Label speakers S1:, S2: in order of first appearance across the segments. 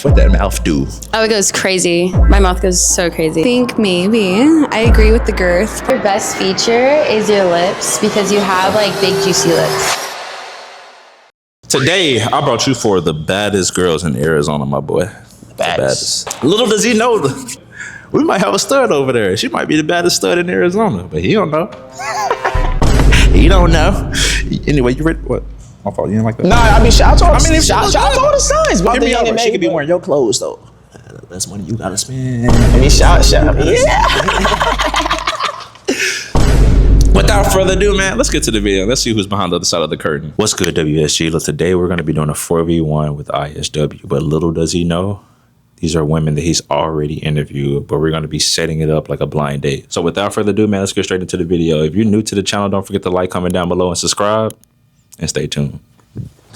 S1: What that mouth do?
S2: Oh, it goes crazy. My mouth goes so crazy.
S3: I think maybe. I agree with the girth.
S2: Your best feature is your lips because you have like big juicy lips.
S1: Today, I brought you for the baddest girls in Arizona, my boy. The baddest. Little does he know, we might have a stud over there. She might be the baddest stud in Arizona, but he don't know. He don't know. Anyway, you ready? What? My fault. You didn't like that?
S4: Nah, I mean, shout out to all the signs. But
S1: Give me
S4: the
S1: she could be
S4: wearing
S1: your clothes though. That's money you gotta spend.
S4: I mean, shout. Yeah.
S1: Without further ado, man, let's get to the video. Let's see who's behind the other side of the curtain. What's good, WSG? Look, today we're gonna be doing a 4v1 with ISW, but little does he know, these are women that he's already interviewed, but we're gonna be setting it up like a blind date. So without further ado, man, let's get straight into the video. If you're new to the channel, don't forget to like, comment down below, and subscribe, and stay tuned.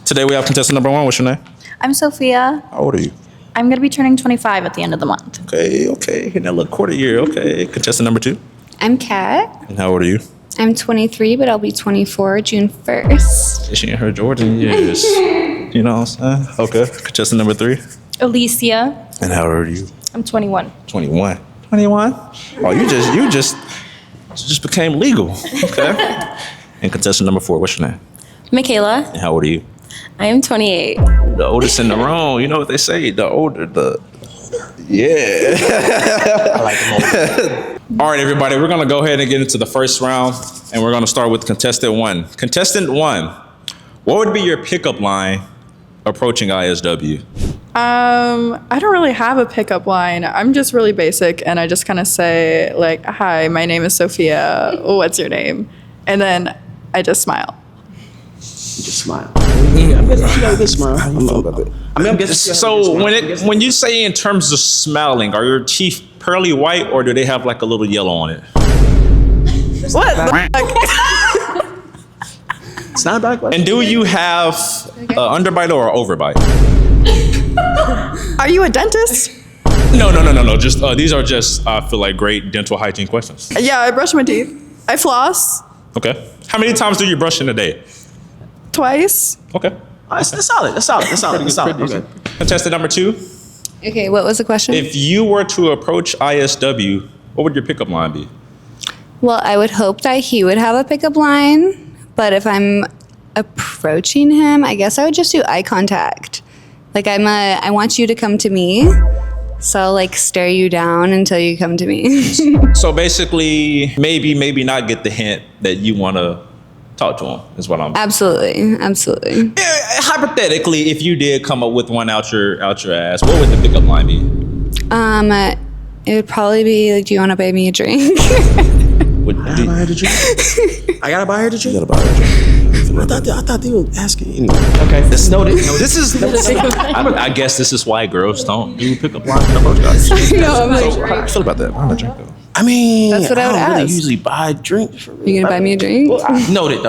S1: Today we have contestant number 1. What's your name?
S5: I'm Sophia.
S1: How old are you?
S5: I'm going to be turning 25 at the end of the month.
S1: Okay. In that little quarter year, okay. Contestant number 2.
S3: I'm Kat.
S1: And how old are you?
S3: I'm 23, but I'll be 24 June 1st.
S1: Is she in her Jordan years? You know what I'm saying? Okay. Contestant number 3.
S5: Alicia.
S1: And how old are you?
S5: I'm 21.
S1: 21. 21? Oh, you just became legal. Okay. And contestant number 4, what's your name?
S2: Michaela.
S1: And how old are you?
S2: I am 28.
S1: The oldest in the room. You know what they say? The older, the... Yeah.
S4: I like them all.
S1: All right, everybody. We're going to go ahead and get into the first round. And we're going to start with contestant 1. Contestant 1, what would be your pickup line approaching ISW?
S6: I don't really have a pickup line. I'm just really basic, and I just kind of say like, "Hi, my name is Sophia. What's your name?" And then I just smile.
S4: You just smile. I'm guessing she got a good smile. I'm guessing.
S1: So when you say in terms of smiling, are your teeth pearly white or do they have like a little yellow on it?
S6: What?
S4: It's not a bad question.
S1: And do you have underbite or overbite?
S6: Are you a dentist?
S1: No. Just these are just I feel like great dental hygiene questions.
S6: Yeah, I brush my teeth. I floss
S1: Okay. How many times do you brush in a day?
S6: twice.
S1: Okay.
S4: That's solid. Okay.
S1: Contestant number 2.
S3: Okay, what was the question?
S1: If you were to approach ISW, what would your pickup line be?
S3: Well, I would hope that he would have a pickup line, but if I'm approaching him, I guess I would just do eye contact. Like I want you to come to me, so I'll like stare you down until you come to me.
S1: So basically, maybe not get the hint that you want to talk to him is what I'm.
S3: Absolutely.
S1: Hypothetically, if you did come up with one out your ass, what would the pickup line be?
S3: It would probably be like, "Do you want to buy me a drink?"
S4: I gotta buy her the drink. I gotta buy her the drink. I thought they were asking anyway. Okay.
S1: This is. I guess this is why girls don't do pickup line approach guys.
S3: No, I'm like,
S1: So how do you feel about that? I'm a drink though.
S4: I mean,
S3: That's what I would
S4: don't really
S3: ask.
S4: usually buy drinks. For
S3: "You gonna buy me a drink?"
S4: Noted.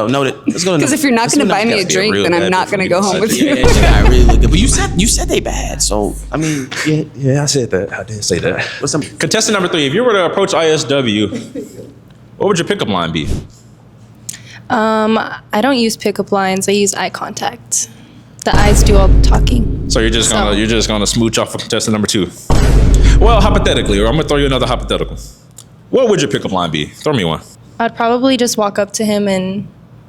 S4: Let's go.
S3: Because if you're not gonna buy me a drink, then I'm not gonna go home with you.
S4: Yeah, she got really good. But you said they bad. So I mean,
S1: Yeah, I said that. I did say that.
S4: what's some?
S1: Contestant number 3, if you were to approach ISW, what would your pickup line be?
S5: I don't use pickup lines. I use eye contact. The eyes do all the talking.
S1: So you're just gonna smooch off of contestant number 2. Well, hypothetically, or I'm gonna throw you another hypothetical. What would your pickup line be? Throw me one.
S5: I'd probably just walk up to him and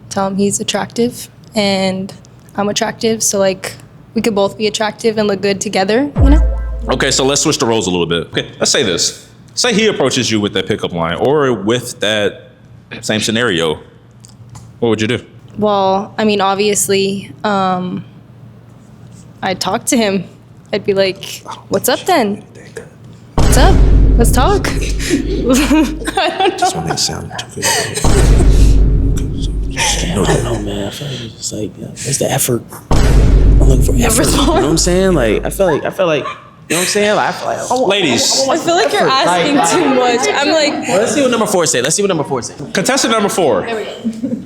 S5: tell him he's attractive and I'm attractive. So like we could both be attractive and look good together, you know?
S1: Okay, so let's switch the roles a little bit. Okay, let's say this. Say he approaches you with that pickup line or with that same scenario. What would you do?
S5: Well, I mean, obviously, I'd talk to him. I'd be like, "What's up then? What's up? Let's talk."
S1: Just want to sound too good.
S4: I don't know, man. I feel like it's just like it's the effort. I'm looking for effort. You know what I'm saying? Like I feel like. You know what I'm saying? Like, I feel like
S1: Ladies.
S5: I feel like you're asking too much. I'm like,
S4: well, let's see what number 4 say.
S1: Contestant number 4.
S5: there we go.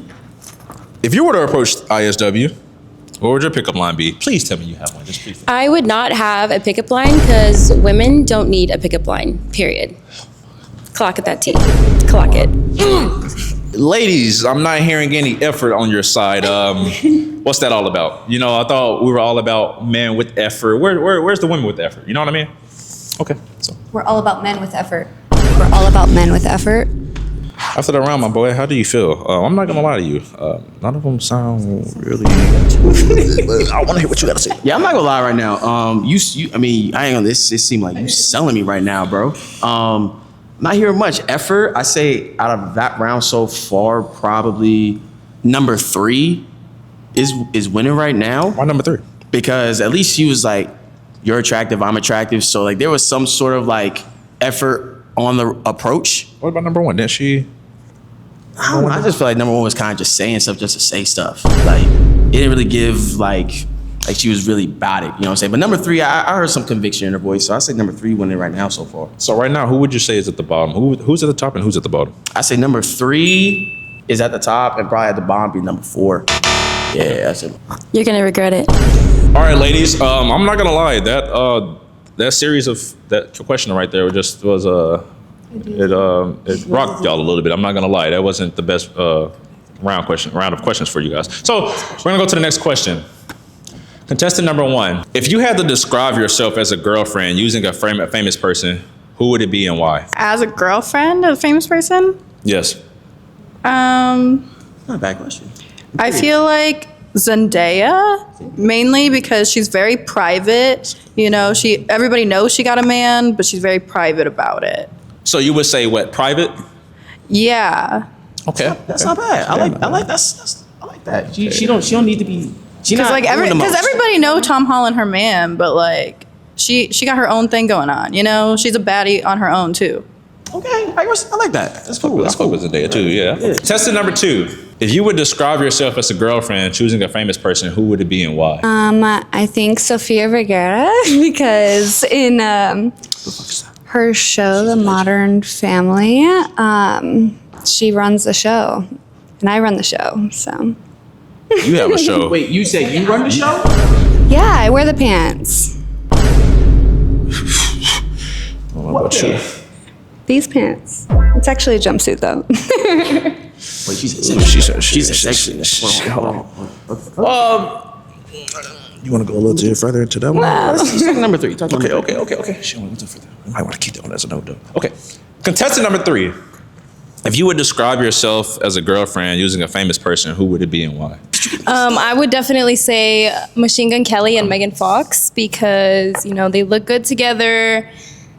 S1: If you were to approach ISW, what would your pickup line be? Please tell me you have one. Just please.
S2: I would not have a pickup line because women don't need a pickup line, period. Clock at that T. Clock it.
S1: Ladies, I'm not hearing any effort on your side. What's that all about? You know, I thought we were all about men with effort. Where's the women with effort? You know what I mean? Okay. So
S3: We're all about men with effort. We're all about men with effort.
S1: after the round, my boy, how do you feel? I'm not gonna lie to you. None of them sound really. I want to hear what you gotta say.
S4: Yeah, I'm not gonna lie right now. I mean, I ain't gonna. This seem like you selling me right now, bro. Not hearing much effort. I say out of that round so far, probably number 3 is winning right now.
S1: Why number 3?
S4: Because at least she was like, "You're attractive, I'm attractive." So like there was some sort of like effort on the approach.
S1: What about number 1? Didn't she?
S4: I don't know, I just feel like number 1 was kind of just saying stuff just to say stuff. Like it didn't really give like she was really about it. You know what I'm saying? But number 3, I heard some conviction in her voice. So I say number 3 winning right now so far.
S1: So right now, who would you say is at the bottom? Who's at the top and who's at the bottom?
S4: I say number 3 is at the top and probably at the bottom be number 4. Yeah, that's it.
S5: You're gonna regret it.
S1: All right, ladies. I'm not gonna lie. That series of that question right there just was it rocked y'all a little bit. I'm not gonna lie. That wasn't the best round of questions for you guys. So we're gonna go to the next question. Contestant number 1. If you had to describe yourself as a girlfriend using a famous person, who would it be and why?
S6: As a girlfriend of a famous person?
S1: Yes.
S4: Not a bad question.
S6: I feel like Zendaya, mainly because she's very private. You know, everybody knows she got a man, but she's very private about it.
S1: So you would say what? Private?
S6: Yeah.
S1: Okay.
S4: That's not bad. I like that. She don't need to be.
S6: Because everybody know Tom Holland her man, but like she got her own thing going on. You know, she's a baddie on her own too.
S4: Okay, I like that. That's cool.
S1: Let's go with Zendaya too. Yeah. Contestant number 2. If you would describe yourself as a girlfriend choosing a famous person, who would it be and why?
S3: I think Sofia Vergara, because in her show, The Modern Family, she runs the show, and I run the show. So
S1: You have a show.
S4: Wait, you said you run the show?
S3: yeah, I wear the pants.
S1: What about you?
S3: These pants. It's actually a jumpsuit though.
S4: Wait, she's sexy.
S1: You want to go a little bit further into that one?
S4: Let's talk number 3.
S1: Okay. She went further. We might want to keep that one as a note, though. Okay. Contestant number 3. If you would describe yourself as a girlfriend using a famous person, who would it be and why?
S5: I would definitely say Machine Gun Kelly and Megan Fox because, you know, they look good together.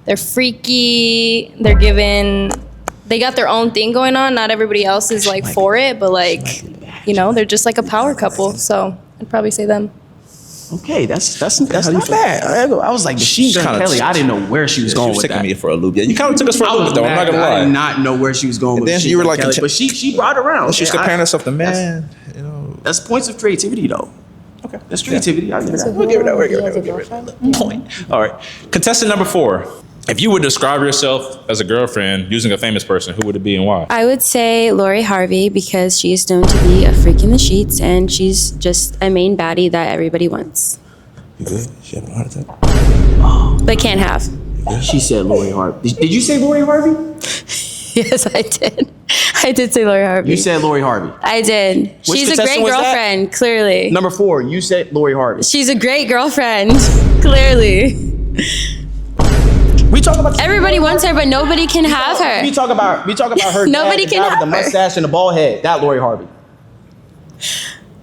S5: They're freaky. They got their own thing going on. Not everybody else is like for it, but like, you know, they're just like a power couple. So I'd probably say them.
S4: Okay, that's not bad. I was like, Machine Gun Kelly. I didn't know where she was going with that.
S1: Taking me for a loop. Yeah, you kind of took us for a loop, though. I'm not gonna lie.
S4: I did not know where she was going with
S1: then
S4: Machine
S1: you were
S4: Gun
S1: like,
S4: Kelly, but she brought it around.
S1: She's comparing herself to man. You know,
S4: that's points of creativity, though.
S1: Okay,
S4: that's creativity. Yeah.
S1: We'll give it that. We'll give it that point. All right. Contestant number 4. If you would describe yourself as a girlfriend using a famous person, who would it be and why?
S7: I would say Lori Harvey because she's known to be a freak in the sheets and she's just a main baddie that everybody wants.
S1: You good? She having a heart attack?
S7: But can't have.
S4: She said Lori Harvey. Did you say Lori Harvey?
S7: Yes, I did. I did say Lori Harvey.
S4: You said Lori Harvey.
S7: I did. She's a great girlfriend, clearly.
S4: Number 4, you said Lori Harvey.
S7: She's a great girlfriend, clearly.
S4: We talk about
S7: everybody wants her, but nobody can have her.
S4: We talk about her.
S7: Nobody can have
S4: the mustache and the bald head. That Lori Harvey.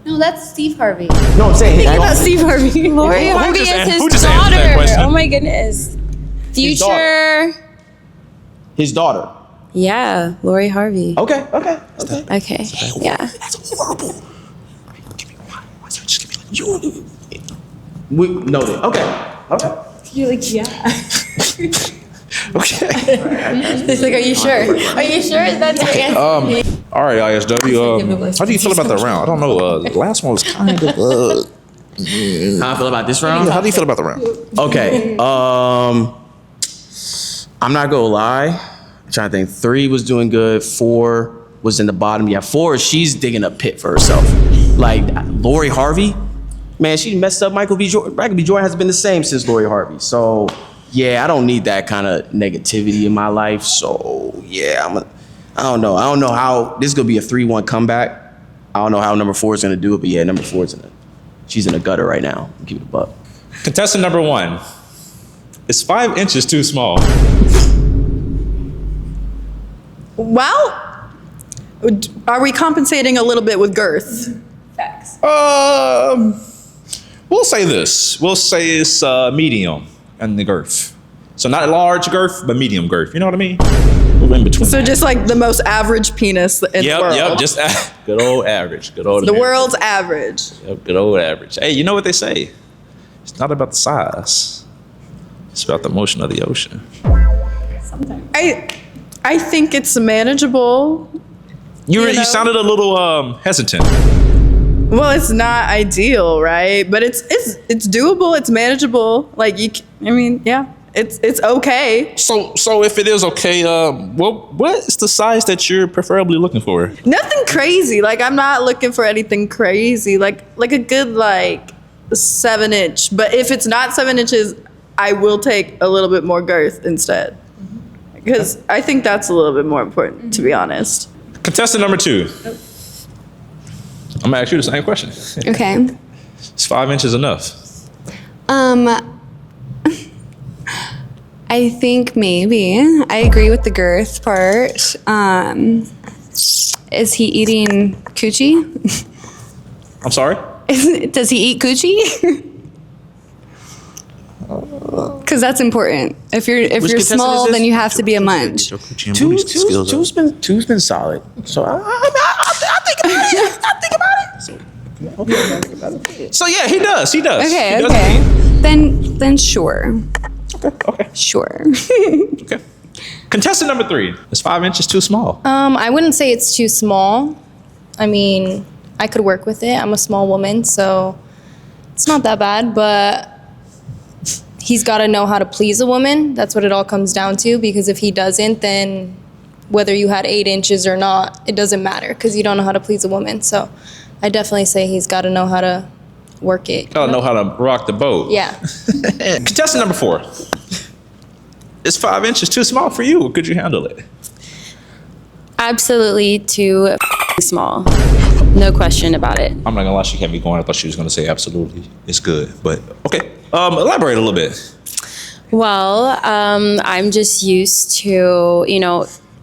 S3: No, that's Steve Harvey.
S4: No, I'm saying
S7: Think about Steve Harvey. Lori Harvey is his daughter. Oh my goodness. Future.
S4: His daughter.
S7: Yeah, Lori Harvey.
S4: Okay.
S7: Okay. Yeah.
S4: That's horrible. Just give me like you. We noted. Okay.
S7: You're like, yeah.
S1: Okay.
S7: It's like, are you sure? Are you sure that's your answer?
S1: All right, ISW. How do you feel about the round? I don't know. The last one was kind of.
S4: How I feel about this round?
S1: Yeah, how do you feel about the round?
S4: Okay. I'm not gonna lie. I'm trying to think. 3 was doing good. 4 was in the bottom. Yeah, 4. She's digging a pit for herself. Like Lori Harvey, man, she messed up Michael B. Jordan. Michael B. Jordan hasn't been the same since Lori Harvey. So yeah, I don't need that kind of negativity in my life. So yeah, I'm I don't know. I don't know how this is gonna be a 3-1 comeback. I don't know how number 4 is gonna do it, but yeah, number 4 she's in a gutter right now. Keep it a buck.
S1: Contestant number 1. Is 5 inches too small?
S6: Well, are we compensating a little bit with girth?
S1: We'll say this. We'll say it's medium in the girth. So not large girth, but medium girth. You know what I mean? We're in between.
S6: So just like the most average penis in the world.
S1: Yep, just good old average. Good old
S6: the
S1: American.
S6: world's average.
S1: Yep, good old average. Hey, you know what they say? It's not about the size. It's about the motion of the ocean.
S6: I think it's manageable.
S1: You
S6: know?
S1: sounded a little hesitant.
S6: Well, it's not ideal, right? But it's doable. It's manageable. Like yeah, it's okay.
S1: So if it is okay, what is the size that you're preferably looking for?
S6: Nothing crazy. Like I'm not looking for anything crazy. Like a good 7-inch. But if it's not 7 inches, I will take a little bit more girth instead. Because I think that's a little bit more important, to be honest.
S1: Contestant number 2. I'm gonna ask you the same question.
S3: Okay.
S1: Is 5 inches enough?
S3: I think maybe. I agree with the girth part. Is he eating coochie?
S1: I'm sorry?
S3: Does he eat coochie? Because that's important. If you're
S4: contestant
S3: small,
S4: is this?
S3: then you have to be a munch.
S4: Two's been solid. So I think about it.
S1: So yeah, he does. He does.
S3: Okay,
S1: He does
S3: okay.
S1: indeed.
S3: Then sure.
S1: Okay.
S3: Sure.
S1: Okay. Contestant number 3. Is 5 inches too small?
S5: I wouldn't say it's too small. I mean, I could work with it. I'm a small woman, so it's not that bad, but he's got to know how to please a woman. That's what it all comes down to, because if he doesn't, then whether you had 8 inches or not, it doesn't matter because you don't know how to please a woman. So I definitely say he's got to know how to work it.
S1: Gotta know how to rock the boat.
S5: Yeah.
S1: Contestant number 4. Is 5 inches too small for you, or could you handle it?
S7: Absolutely too small. No question about it.
S1: I'm not gonna lie, she kept me going. I thought she was gonna say absolutely. It's good, but okay. Elaborate a little bit.
S7: Well, I'm just used to,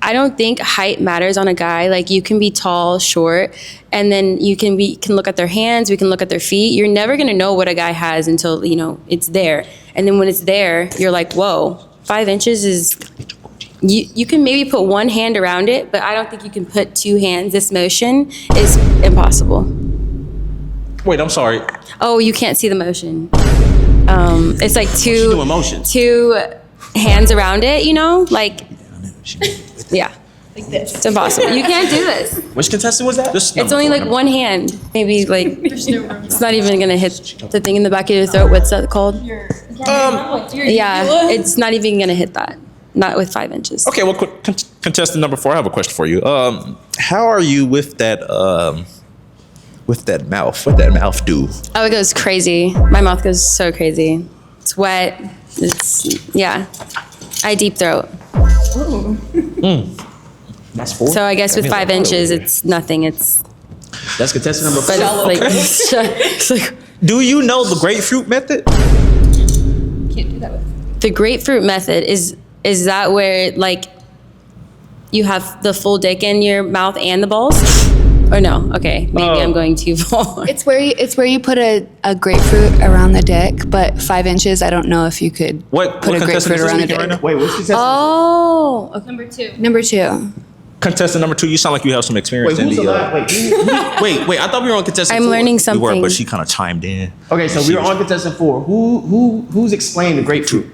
S7: I don't think height matters on a guy. Like you can be tall, short, and then you can look at their hands, we can look at their feet. You're never gonna know what a guy has until, it's there. And then when it's there, you're like, whoa, 5 inches is, you can maybe put one hand around it, but I don't think you can put 2 hands. This motion is impossible.
S1: Wait, I'm sorry.
S7: Oh, you can't see the motion. It's like
S4: She doing motions.
S7: 2 hands around it, yeah. Like this. It's impossible. You can't do this.
S4: Which contestant was that?
S7: It's only like one hand. Maybe it's not even gonna hit the thing in the back of your throat. What's that called? Yeah, it's not even gonna hit that. Not with 5 inches.
S1: Okay, well, contestant number 4, I have a question for you. How are you with that mouth? What that mouth do?
S7: Oh, it goes crazy. My mouth goes so crazy. It's wet. Yeah. I deep throat.
S4: That's 4.
S7: So I guess with 5 inches, it's nothing. That's
S4: contestant number 4.
S7: But it's like
S1: Do you know the grapefruit method?
S7: the grapefruit method is that where you have the full dick in your mouth and the balls? Or no? Okay, maybe I'm going too far.
S3: It's where you put a grapefruit around the dick, but 5 inches. I don't know if you could put a grapefruit around the dick.
S1: right now?
S4: Wait, what's contestant?
S7: Oh, okay.
S3: Number 2.
S1: Contestant number 2, you sound like you have some experience
S4: Wait,
S1: in
S4: who's
S1: the.
S4: the last? Wait, I thought we were on contestant 4.
S7: I'm learning something.
S1: We were, but she kind of chimed in.
S4: Okay, so we were on contestant 4. Who's explaining the grapefruit?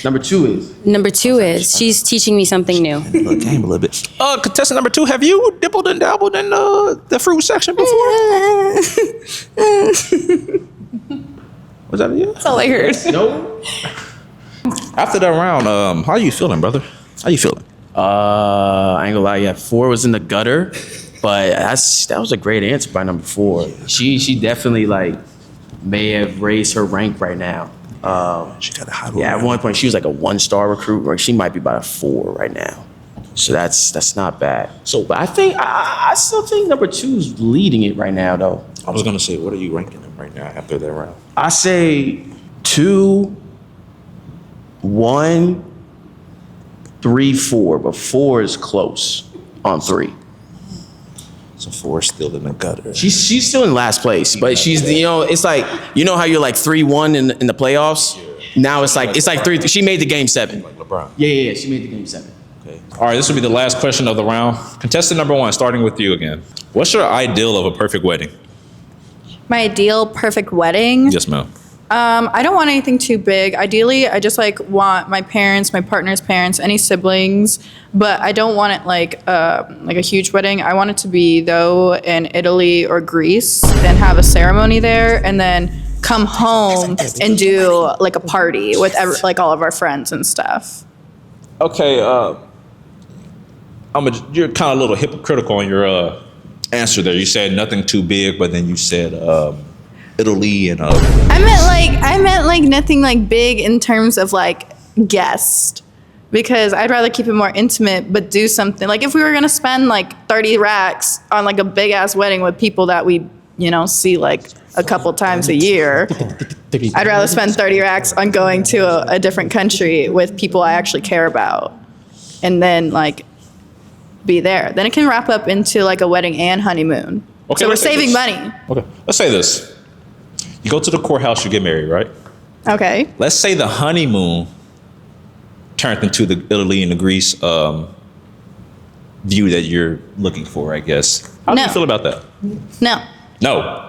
S4: Number 2 is.
S7: Number 2 is she's teaching me something new.
S1: Game a little bit. Contestant number 2, have you dibbled and dabbled in the fruit section before? Was that you?
S3: That's all I heard.
S4: Nope.
S1: After that round, how you feeling, brother? How you feeling?
S4: I ain't gonna lie, yeah, 4 was in the gutter, but that was a great answer by number 4. She definitely may have raised her rank right now.
S1: She got a hot
S4: Yeah, at one point she was like a 1-star recruit, or she might be about a 4 right now. So that's not bad. So, but I think I still think number 2's leading it right now, though.
S1: I was gonna say, what are you ranking them right now after that round?
S4: I say 2, 1, 3, 4, but 4 is close on 3.
S1: So 4 is still in the gutter.
S4: She's still in last place, but she's it's like how you're like 3-1 in the playoffs. Now it's like 3. She made the game 7.
S1: Like LeBron.
S4: Yeah. She made the game 7.
S1: Okay. All right, this will be the last question of the round. Contestant number 1, starting with you again. What's your ideal of a perfect wedding?
S6: My ideal perfect wedding.
S1: Yes, ma'am.
S6: I don't want anything too big. Ideally, I just like want my parents, my partner's parents, any siblings, but I don't want it like a huge wedding. I want it to be though in Italy or Greece and have a ceremony there, and then come home and do like a party with like all of our friends and stuff.
S1: Okay, you're kind of a little hypocritical on your answer there. You said nothing too big, but then you said Italy and
S6: I meant like nothing like big in terms of like guest, because I'd rather keep it more intimate, but do something like if we were gonna spend like 30 racks on like a big ass wedding with people that we see like a couple times a year, I'd rather spend 30 racks on going to a different country with people I actually care about, and then like be there. Then it can wrap up into like a wedding and honeymoon.
S1: Okay,
S6: So we're
S1: let's say
S6: saving
S1: this.
S6: money.
S1: Okay, let's say this. You go to the courthouse, you get married, right?
S6: Okay.
S1: Let's say the honeymoon turned into the Italy and the Greece view that you're looking for, I guess. How do you
S6: No.
S1: feel about that?
S6: No.
S1: No.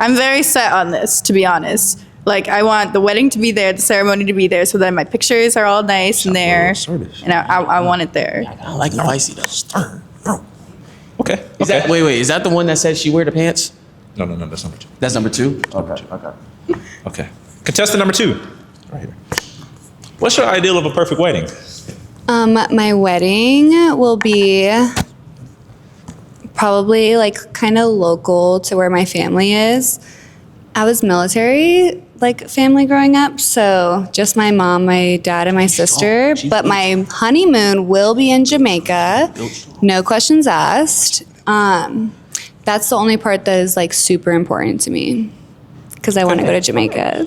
S6: I'm very set on this, to be honest. Like, I want the wedding to be there, the ceremony to be there, so that my pictures are all nice and there. And I want it there.
S4: I don't like spicy though.
S1: Okay.
S4: Wait, is that the one that said she wear the pants?
S1: No, that's number 2.
S4: That's number 2? Okay.
S1: Okay. Contestant number 2. Right here. What's your ideal of a perfect wedding?
S3: My wedding will be probably like kind of local to where my family is. I was military like family growing up, so just my mom, my dad, and my sister. But my honeymoon will be in Jamaica. No questions asked. That's the only part that is like super important to me because I want to go to Jamaica.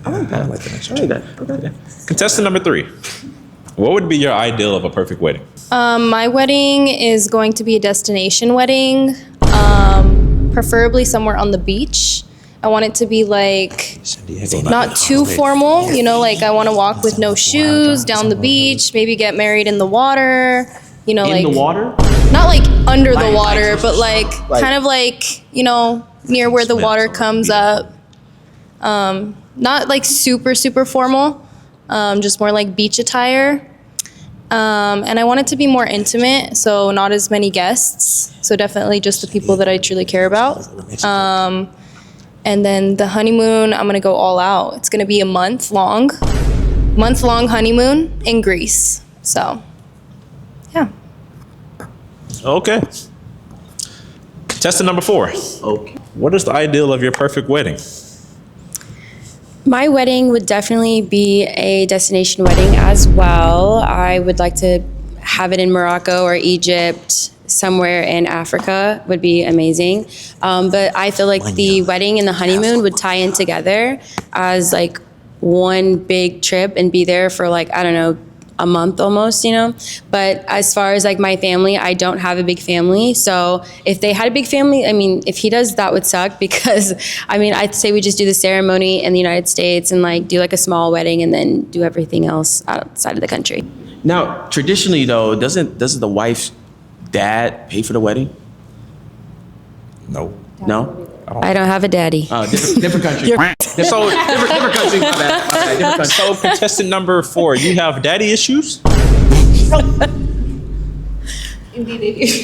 S1: I like that. Okay. Contestant number 3. What would be your ideal of a perfect wedding?
S5: My wedding is going to be a destination wedding, preferably somewhere on the beach. I want it to be like not too formal, like I want to walk with no shoes down the beach, maybe get married in the water,
S4: In
S5: like
S4: the water?
S5: not like under the water, but like kind of like, near where the water comes up. Not like super, super formal, just more like beach attire. And I want it to be more intimate, so not as many guests. So definitely just the people that I truly care about. And then the honeymoon, I'm gonna go all out. It's gonna be a month-long honeymoon in Greece. So, yeah.
S1: Okay. Contestant number 4.
S4: Okay.
S1: What is the ideal of your perfect wedding?
S7: My wedding would definitely be a destination wedding as well. I would like to have it in Morocco or Egypt, somewhere in Africa would be amazing. But I feel like the wedding and the honeymoon would tie in together as like one big trip and be there for like, I don't know, a month almost, But as far as like my family, I don't have a big family. So if they had a big family, if he does, that would suck because, I'd say we just do the ceremony in the United States and like do like a small wedding and then do everything else outside of the country.
S4: Now, traditionally though, doesn't the wife's dad pay for the wedding?
S1: No.
S4: No?
S7: I don't have a daddy.
S4: Different country. So different country. My bad. Different country.
S1: So contestant number 4, you have daddy issues?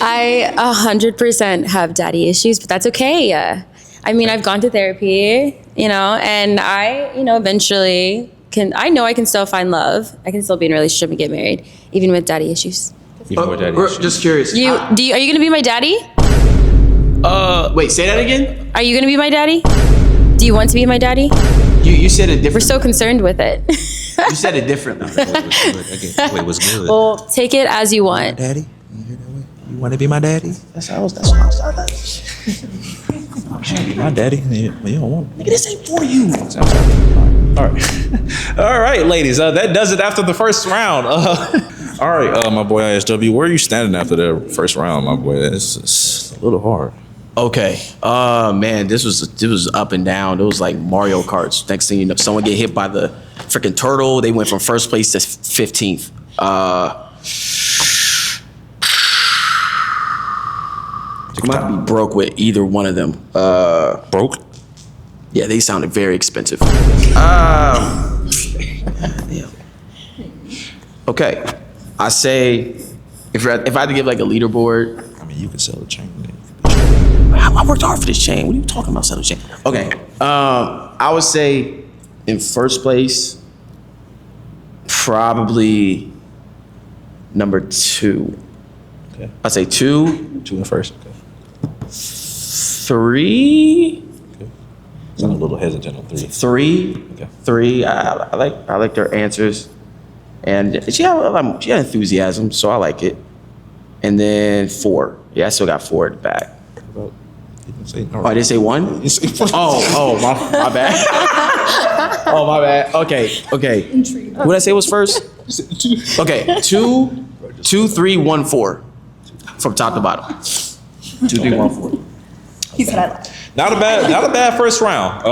S7: I 100% have daddy issues, but that's okay. I've gone to therapy, and I, eventually I know I can still find love. I can still be in a relationship and get married, even with daddy issues.
S1: Even with daddy issues?
S4: Just curious.
S7: Are you gonna be my daddy?
S4: Wait, say that again?
S7: Are you gonna be my daddy? Do you want to be my daddy?
S4: You said it
S7: We're
S4: different.
S7: so concerned with it.
S4: You said it differently.
S1: Wait, what's good?
S7: Well, take it as you want.
S1: Daddy, you hear that way? You want to be my daddy?
S4: That's what I was.
S1: Be my daddy? You don't want
S4: Nigga, this ain't for you.
S1: All right. All right, ladies. That does it after the first round. All right, my boy ISW, where are you standing after the first round, my boy? It's a little hard.
S4: Okay. Man, this was up and down. It was like Mario Karts. Next thing you know, someone get hit by the freaking turtle. They went from first place to 15th. I might be broke with either one of them.
S1: Broke?
S4: Yeah, they sounded very expensive. Okay. I say, if I had to give like a leaderboard,
S1: I mean, you can sell a chain.
S4: I worked hard for this chain. What are you talking about, selling chain? Okay. I would say in first place, probably number 2.
S1: Okay.
S4: I'd say 2,
S1: 2 in first. Okay.
S4: 3.
S1: Okay. So I'm a little hesitant on 3.
S4: 3.
S1: Okay.
S4: 3. I like their answers, and she had enthusiasm, so I like it. And then 4. Yeah, I still got 4 at the back. Oh, I didn't say 1? Oh, my bad. Oh, my bad. Okay. What did I say was first? Okay, 2, 3, 1, 4. From top to bottom. 2, 3, 1, 4.
S6: He said I lied.
S1: Not a bad first round.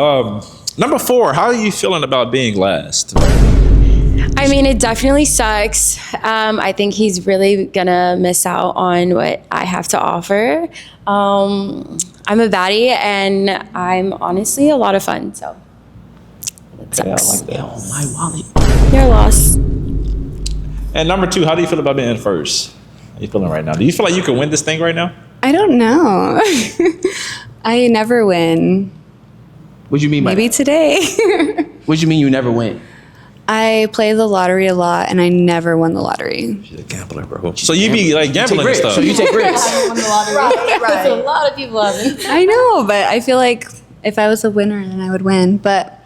S1: Number 4, how are you feeling about being last?
S7: I mean, it definitely sucks. I think he's really gonna miss out on what I have to offer. I'm a baddie, and I'm honestly a lot of fun, so it sucks.
S1: Yeah, I like that.
S4: Oh, my wallet.
S7: Your loss.
S1: And number 2, how do you feel about being first? How you feeling right now? Do you feel like you can win this thing right now?
S3: I don't know. I never win.
S4: What you mean by
S3: Maybe
S4: that?
S3: today.
S4: What you mean you never win?
S3: I play the lottery a lot, and I never won the lottery.
S1: She's a gambler, bro. So you be like gambling and
S4: Risks.
S1: stuff.
S4: So you take risks.
S5: Right. A lot of people haven't.
S3: I know, but I feel like if I was a winner, then I would win. But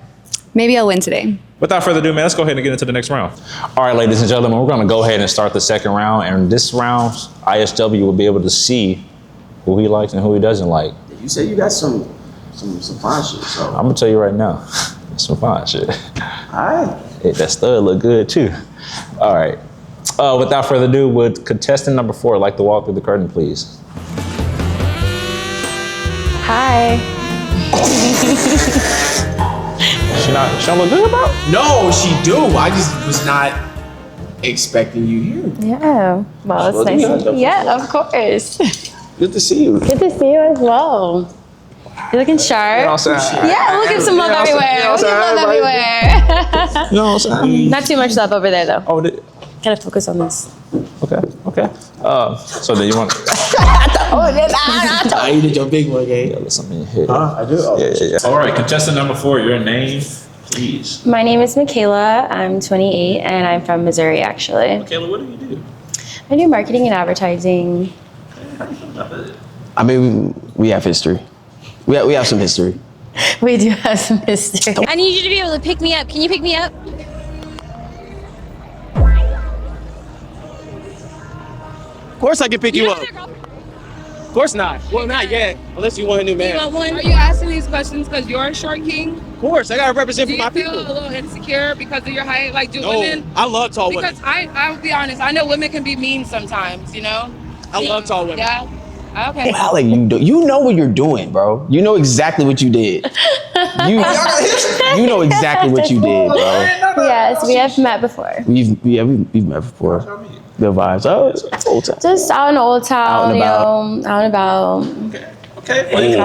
S3: maybe I'll win today.
S1: Without further ado, man, let's go ahead and get into the next round. All right, ladies and gentlemen, we're going to go ahead and start the second round. And this round, ISW will be able to see who he likes and who he doesn't like.
S4: You say you got some fine shit, so.
S1: I'm going to tell you right now, some fine shit.
S4: All right.
S1: Hey, that stud look good too. All right. Without further ado, would contestant number 4 like to walk through the curtain, please?
S7: Hi.
S1: She don't look good, bro?
S4: No, she do. I just was not expecting you here.
S7: Yeah. Well, it's nice. Yeah, of course.
S4: Good to see you.
S7: Good to see you as well. You're looking sharp. Yeah, we'll give some love everywhere. We'll give love everywhere.
S1: You know what I'm saying?
S7: Not too much love over there, though.
S1: Oh,
S7: Gotta focus on this.
S1: okay. So then you want
S4: You did your big one, gang.
S1: to something in here.
S4: I do. Oh.
S1: Yeah. All right, contestant number 4, your name, please.
S7: My name is Michaela. I'm 28, and I'm from Missouri, actually.
S1: Kayla, what do you do?
S7: I do marketing and advertising.
S4: I mean, we have history. We have some history.
S7: We do have some history. I need you to be able to pick me up. Can you pick me up?
S4: Of course I can pick you up. Of course not. Well, not yet. Unless you want a new man.
S8: Are you asking these questions because you're a short king?
S4: Of course, I gotta represent
S8: Do
S4: for my
S8: you feel
S4: people.
S8: a little insecure because of your height? Like, do
S4: No,
S8: women?
S4: I love tall women.
S8: Because I'll be honest, I know women can be mean sometimes, you know?
S4: I love tall women.
S8: Yeah? Okay.
S4: Alec, you know what you're doing, bro. You know exactly what you did. You know exactly what you did, bro.
S7: Yes, we have met before.
S4: We've met before. Good vibes. Oh, it's old time.
S7: Just out in Old Town,
S4: Out and
S7: out and about.
S1: Okay.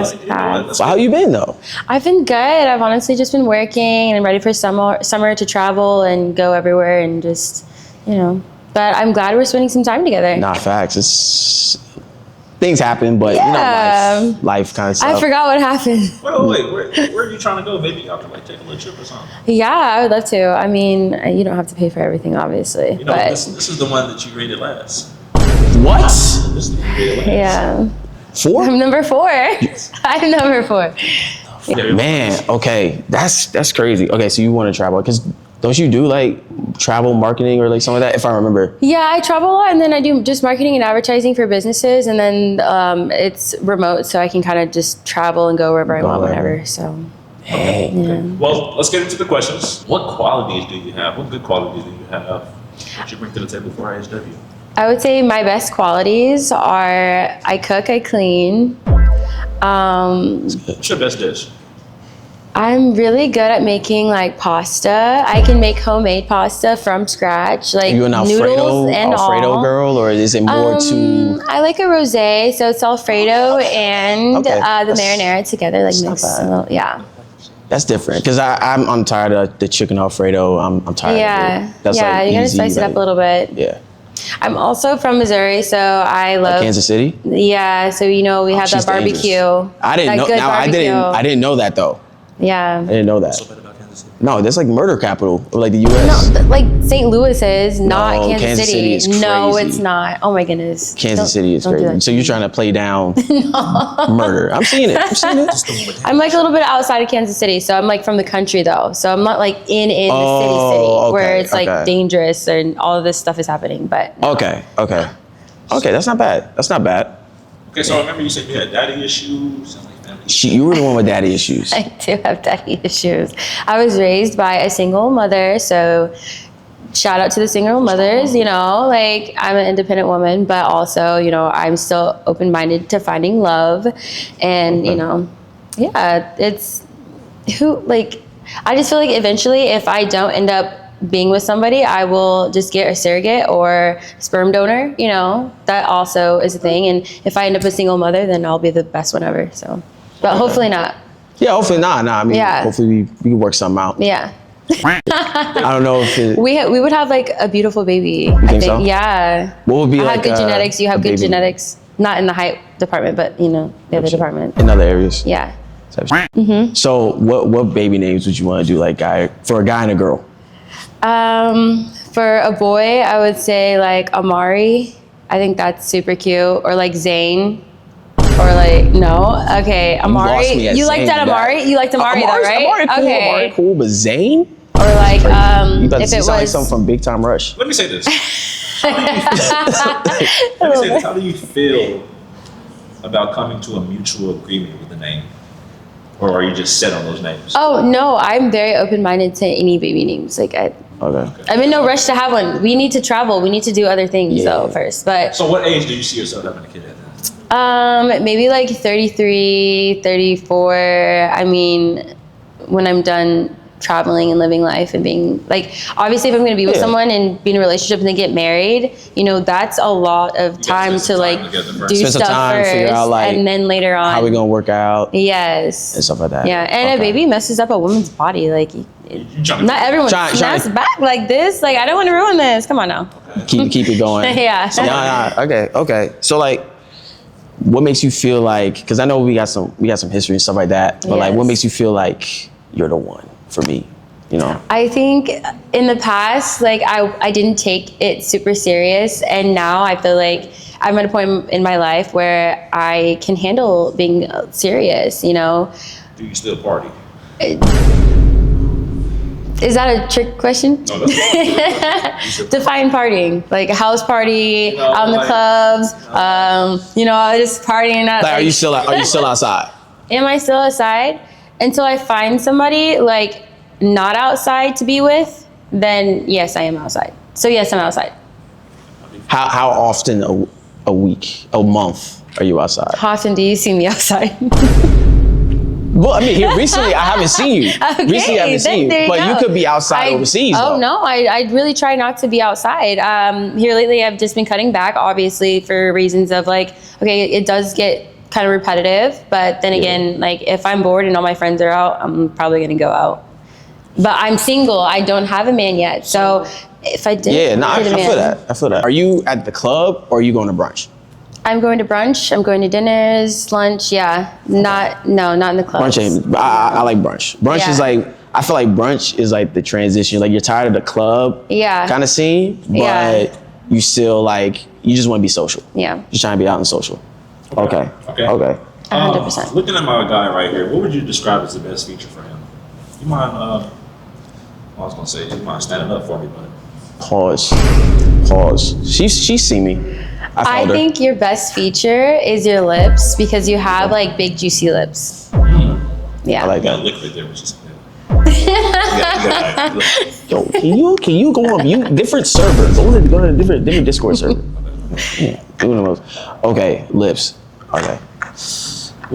S4: So how you been though?
S7: I've been good. I've honestly just been working and I'm ready for summer to travel and go everywhere and just, But I'm glad we're spending some time together.
S4: Nah, facts. It's things happen, but life kind of stuff.
S7: I forgot what happened.
S1: Wait, where are you trying to go? Maybe y'all can take a little trip or something.
S7: Yeah, I would love to. I mean, you don't have to pay for everything, obviously. But
S1: this is the one that you rated last.
S4: What?
S1: This is the one you rated last.
S7: yeah.
S4: 4?
S7: I'm number 4. I'm number 4.
S4: Man, okay, that's crazy. Okay, so you want to travel because don't you do like travel marketing or like some of that? If I remember.
S7: Yeah, I travel a lot, and then I do just marketing and advertising for businesses, and then it's remote, so I can kind of just travel and go wherever I want, whenever. So.
S1: Okay. Well, let's get into the questions. What qualities do you have? What good qualities do you have? What you bring to the table for ISW?
S7: I would say my best qualities are I cook, I clean.
S1: What's your best dish?
S7: I'm really good at making like pasta. I can make homemade pasta from scratch, like
S4: Are you an
S7: noodles and
S4: Alfredo
S7: all.
S4: girl, or is it more to?
S7: I like a rosé, so it's Alfredo and
S4: Okay.
S7: the marinara together, like
S4: not
S7: mixed.
S4: bad.
S7: Yeah.
S4: That's different because I'm tired of the chicken Alfredo. I'm tired
S7: Yeah.
S4: of it. That's
S7: yeah,
S4: like
S7: you gotta
S4: easy,
S7: spice it up
S4: like-
S7: a little bit.
S4: Yeah.
S7: I'm also from Missouri, so I love
S4: Kansas City.
S7: Yeah, so we have that
S4: She's
S7: barbecue.
S4: dangerous. I didn't
S7: that
S4: know.
S7: good
S4: Now
S7: barbecue.
S4: I didn't know that though.
S7: Yeah.
S4: I didn't know that.
S1: So bad about Kansas City.
S4: No, that's like murder capital of like the U.S.
S7: No, like St. Louis is not
S4: No,
S7: Kansas
S4: Kansas City is
S7: No,
S4: crazy.
S7: it's not. Oh my goodness.
S4: Kansas City is
S7: don't do
S4: crazy.
S7: that
S4: So
S7: to
S4: you're
S7: me.
S4: trying to play down murder. I'm seeing it. I'm seeing it.
S7: I'm like a little bit outside of Kansas City, so I'm like from the country though. So I'm not like in the city
S4: Oh,
S7: where
S4: okay,
S7: it's like
S4: okay.
S7: dangerous and all of this stuff is happening. But no.
S4: Okay. That's not bad. That's not bad.
S1: Okay, so I remember you said you had daddy issues and like family issues.
S4: You were the one with daddy issues.
S7: I do have daddy issues. I was raised by a single mother, so shout out to the single mothers, like I'm an independent woman, but also, I'm still open-minded to finding love. And, it's I just feel like eventually if I don't end up being with somebody, I will just get a surrogate or sperm donor, that also is a thing. And if I end up a single mother, then I'll be the best one ever. So, but hopefully not.
S4: Yeah, hopefully not. I mean,
S7: Yeah.
S4: hopefully we can work something out.
S7: Yeah.
S4: I don't know if it,
S7: We would have like a beautiful baby. I
S4: think so?
S7: Yeah.
S4: What would be
S7: I
S4: like
S7: have good genetics. You have good
S4: baby
S7: genetics. Not in the height department, but the other department.
S4: in other areas.
S7: Yeah.
S4: So what baby names would you want to do for a guy and a girl?
S7: For a boy, I would say like Amari. I think that's super cute. Or like Zane. Or like no. Okay, Amari.
S4: lost me at
S7: You liked
S4: Zane
S7: that
S4: for that.
S7: Amari? You liked Amari though, right?
S4: Amari cool,
S7: Okay.
S4: Amari cool, but Zane?
S7: Or like
S4: You about to
S7: if
S4: see
S7: it
S4: something like
S7: was
S4: something from Big Time Rush.
S1: Let me say this. How do you feel about coming to a mutual agreement with the name? Or are you just set on those names?
S7: Oh no, I'm very open-minded to any baby names. Like
S4: Okay.
S7: I'm in no rush to have one. We need to travel. We need to do other things though first. But
S1: So what age do you see yourself having a kid at?
S7: maybe like 33, 34. I mean, when I'm done traveling and living life and being like, obviously if I'm going to be with someone and be in a relationship and then get married, that's a lot of time to like do
S4: Spend some
S7: stuff
S4: time,
S7: first
S4: figure out, like,
S7: and then later on.
S4: How we gonna work out
S7: Yes.
S4: and stuff like that.
S7: Yeah, and a baby messes up a woman's body. Like, not everyone
S4: Try-
S7: snaps back like this. Like, I don't want to ruin this. Come on now.
S4: Keep it going.
S7: Yeah.
S4: Okay. So like, what makes you feel like? Because I know we got some history and stuff like that. But like, what
S7: Yes.
S4: makes you feel like you're the one for me?
S7: I think in the past, like I didn't take it super serious, and now I feel like I'm at a point in my life where I can handle being serious.
S1: Do you still party?
S7: Is that a trick question?
S1: No, that's
S7: Define partying, like a house party, out in the
S1: like-
S7: clubs, just partying.
S4: Like, are you still outside?
S7: Am I still outside? Until I find somebody like not outside to be with, then yes, I am outside. So yes, I'm outside.
S4: How often a week, a month are you outside?
S7: How often do you see me outside?
S4: Well, I mean, here recently I haven't seen you.
S7: Okay,
S4: Recently I haven't seen
S7: there
S4: you,
S7: you
S4: but you
S7: go.
S4: could be outside overseas.
S7: Oh
S4: though.
S7: no, I really try not to be outside. Here lately, I've just been cutting back, obviously for reasons of like, okay, it does get kind of repetitive, but then again, like if I'm bored and all my friends are out, I'm probably gonna go out. But I'm single. I don't have a man yet, so if I did,
S4: I
S7: get a man,
S4: feel that. Are you at the club or are you going to brunch?
S7: I'm going to brunch. I'm going to dinners, lunch. Yeah, not in the clubs.
S4: Brunch ain't. I like brunch. Brunch is
S7: Yeah.
S4: like, I feel like brunch is like the transition. Like you're tired of the club kind of scene, but
S7: Yeah.
S4: you still like, you just want to be social.
S7: Yeah.
S4: Just trying to be out and social. Okay.
S7: 100%.
S1: Looking at my guy right here, what would you describe as the best feature for him? You mind? I was gonna say, you mind standing up for me, but
S4: Pause. She's seen me.
S2: I
S4: found her.
S2: think your best feature is your lips because you have like big juicy lips. Yeah.
S4: I like
S1: you got
S4: that.
S1: liquid there, which is
S4: Yo, can you go on mute? Different server. Go to a different Discord server. Yeah, one of those. Okay, lips. Okay.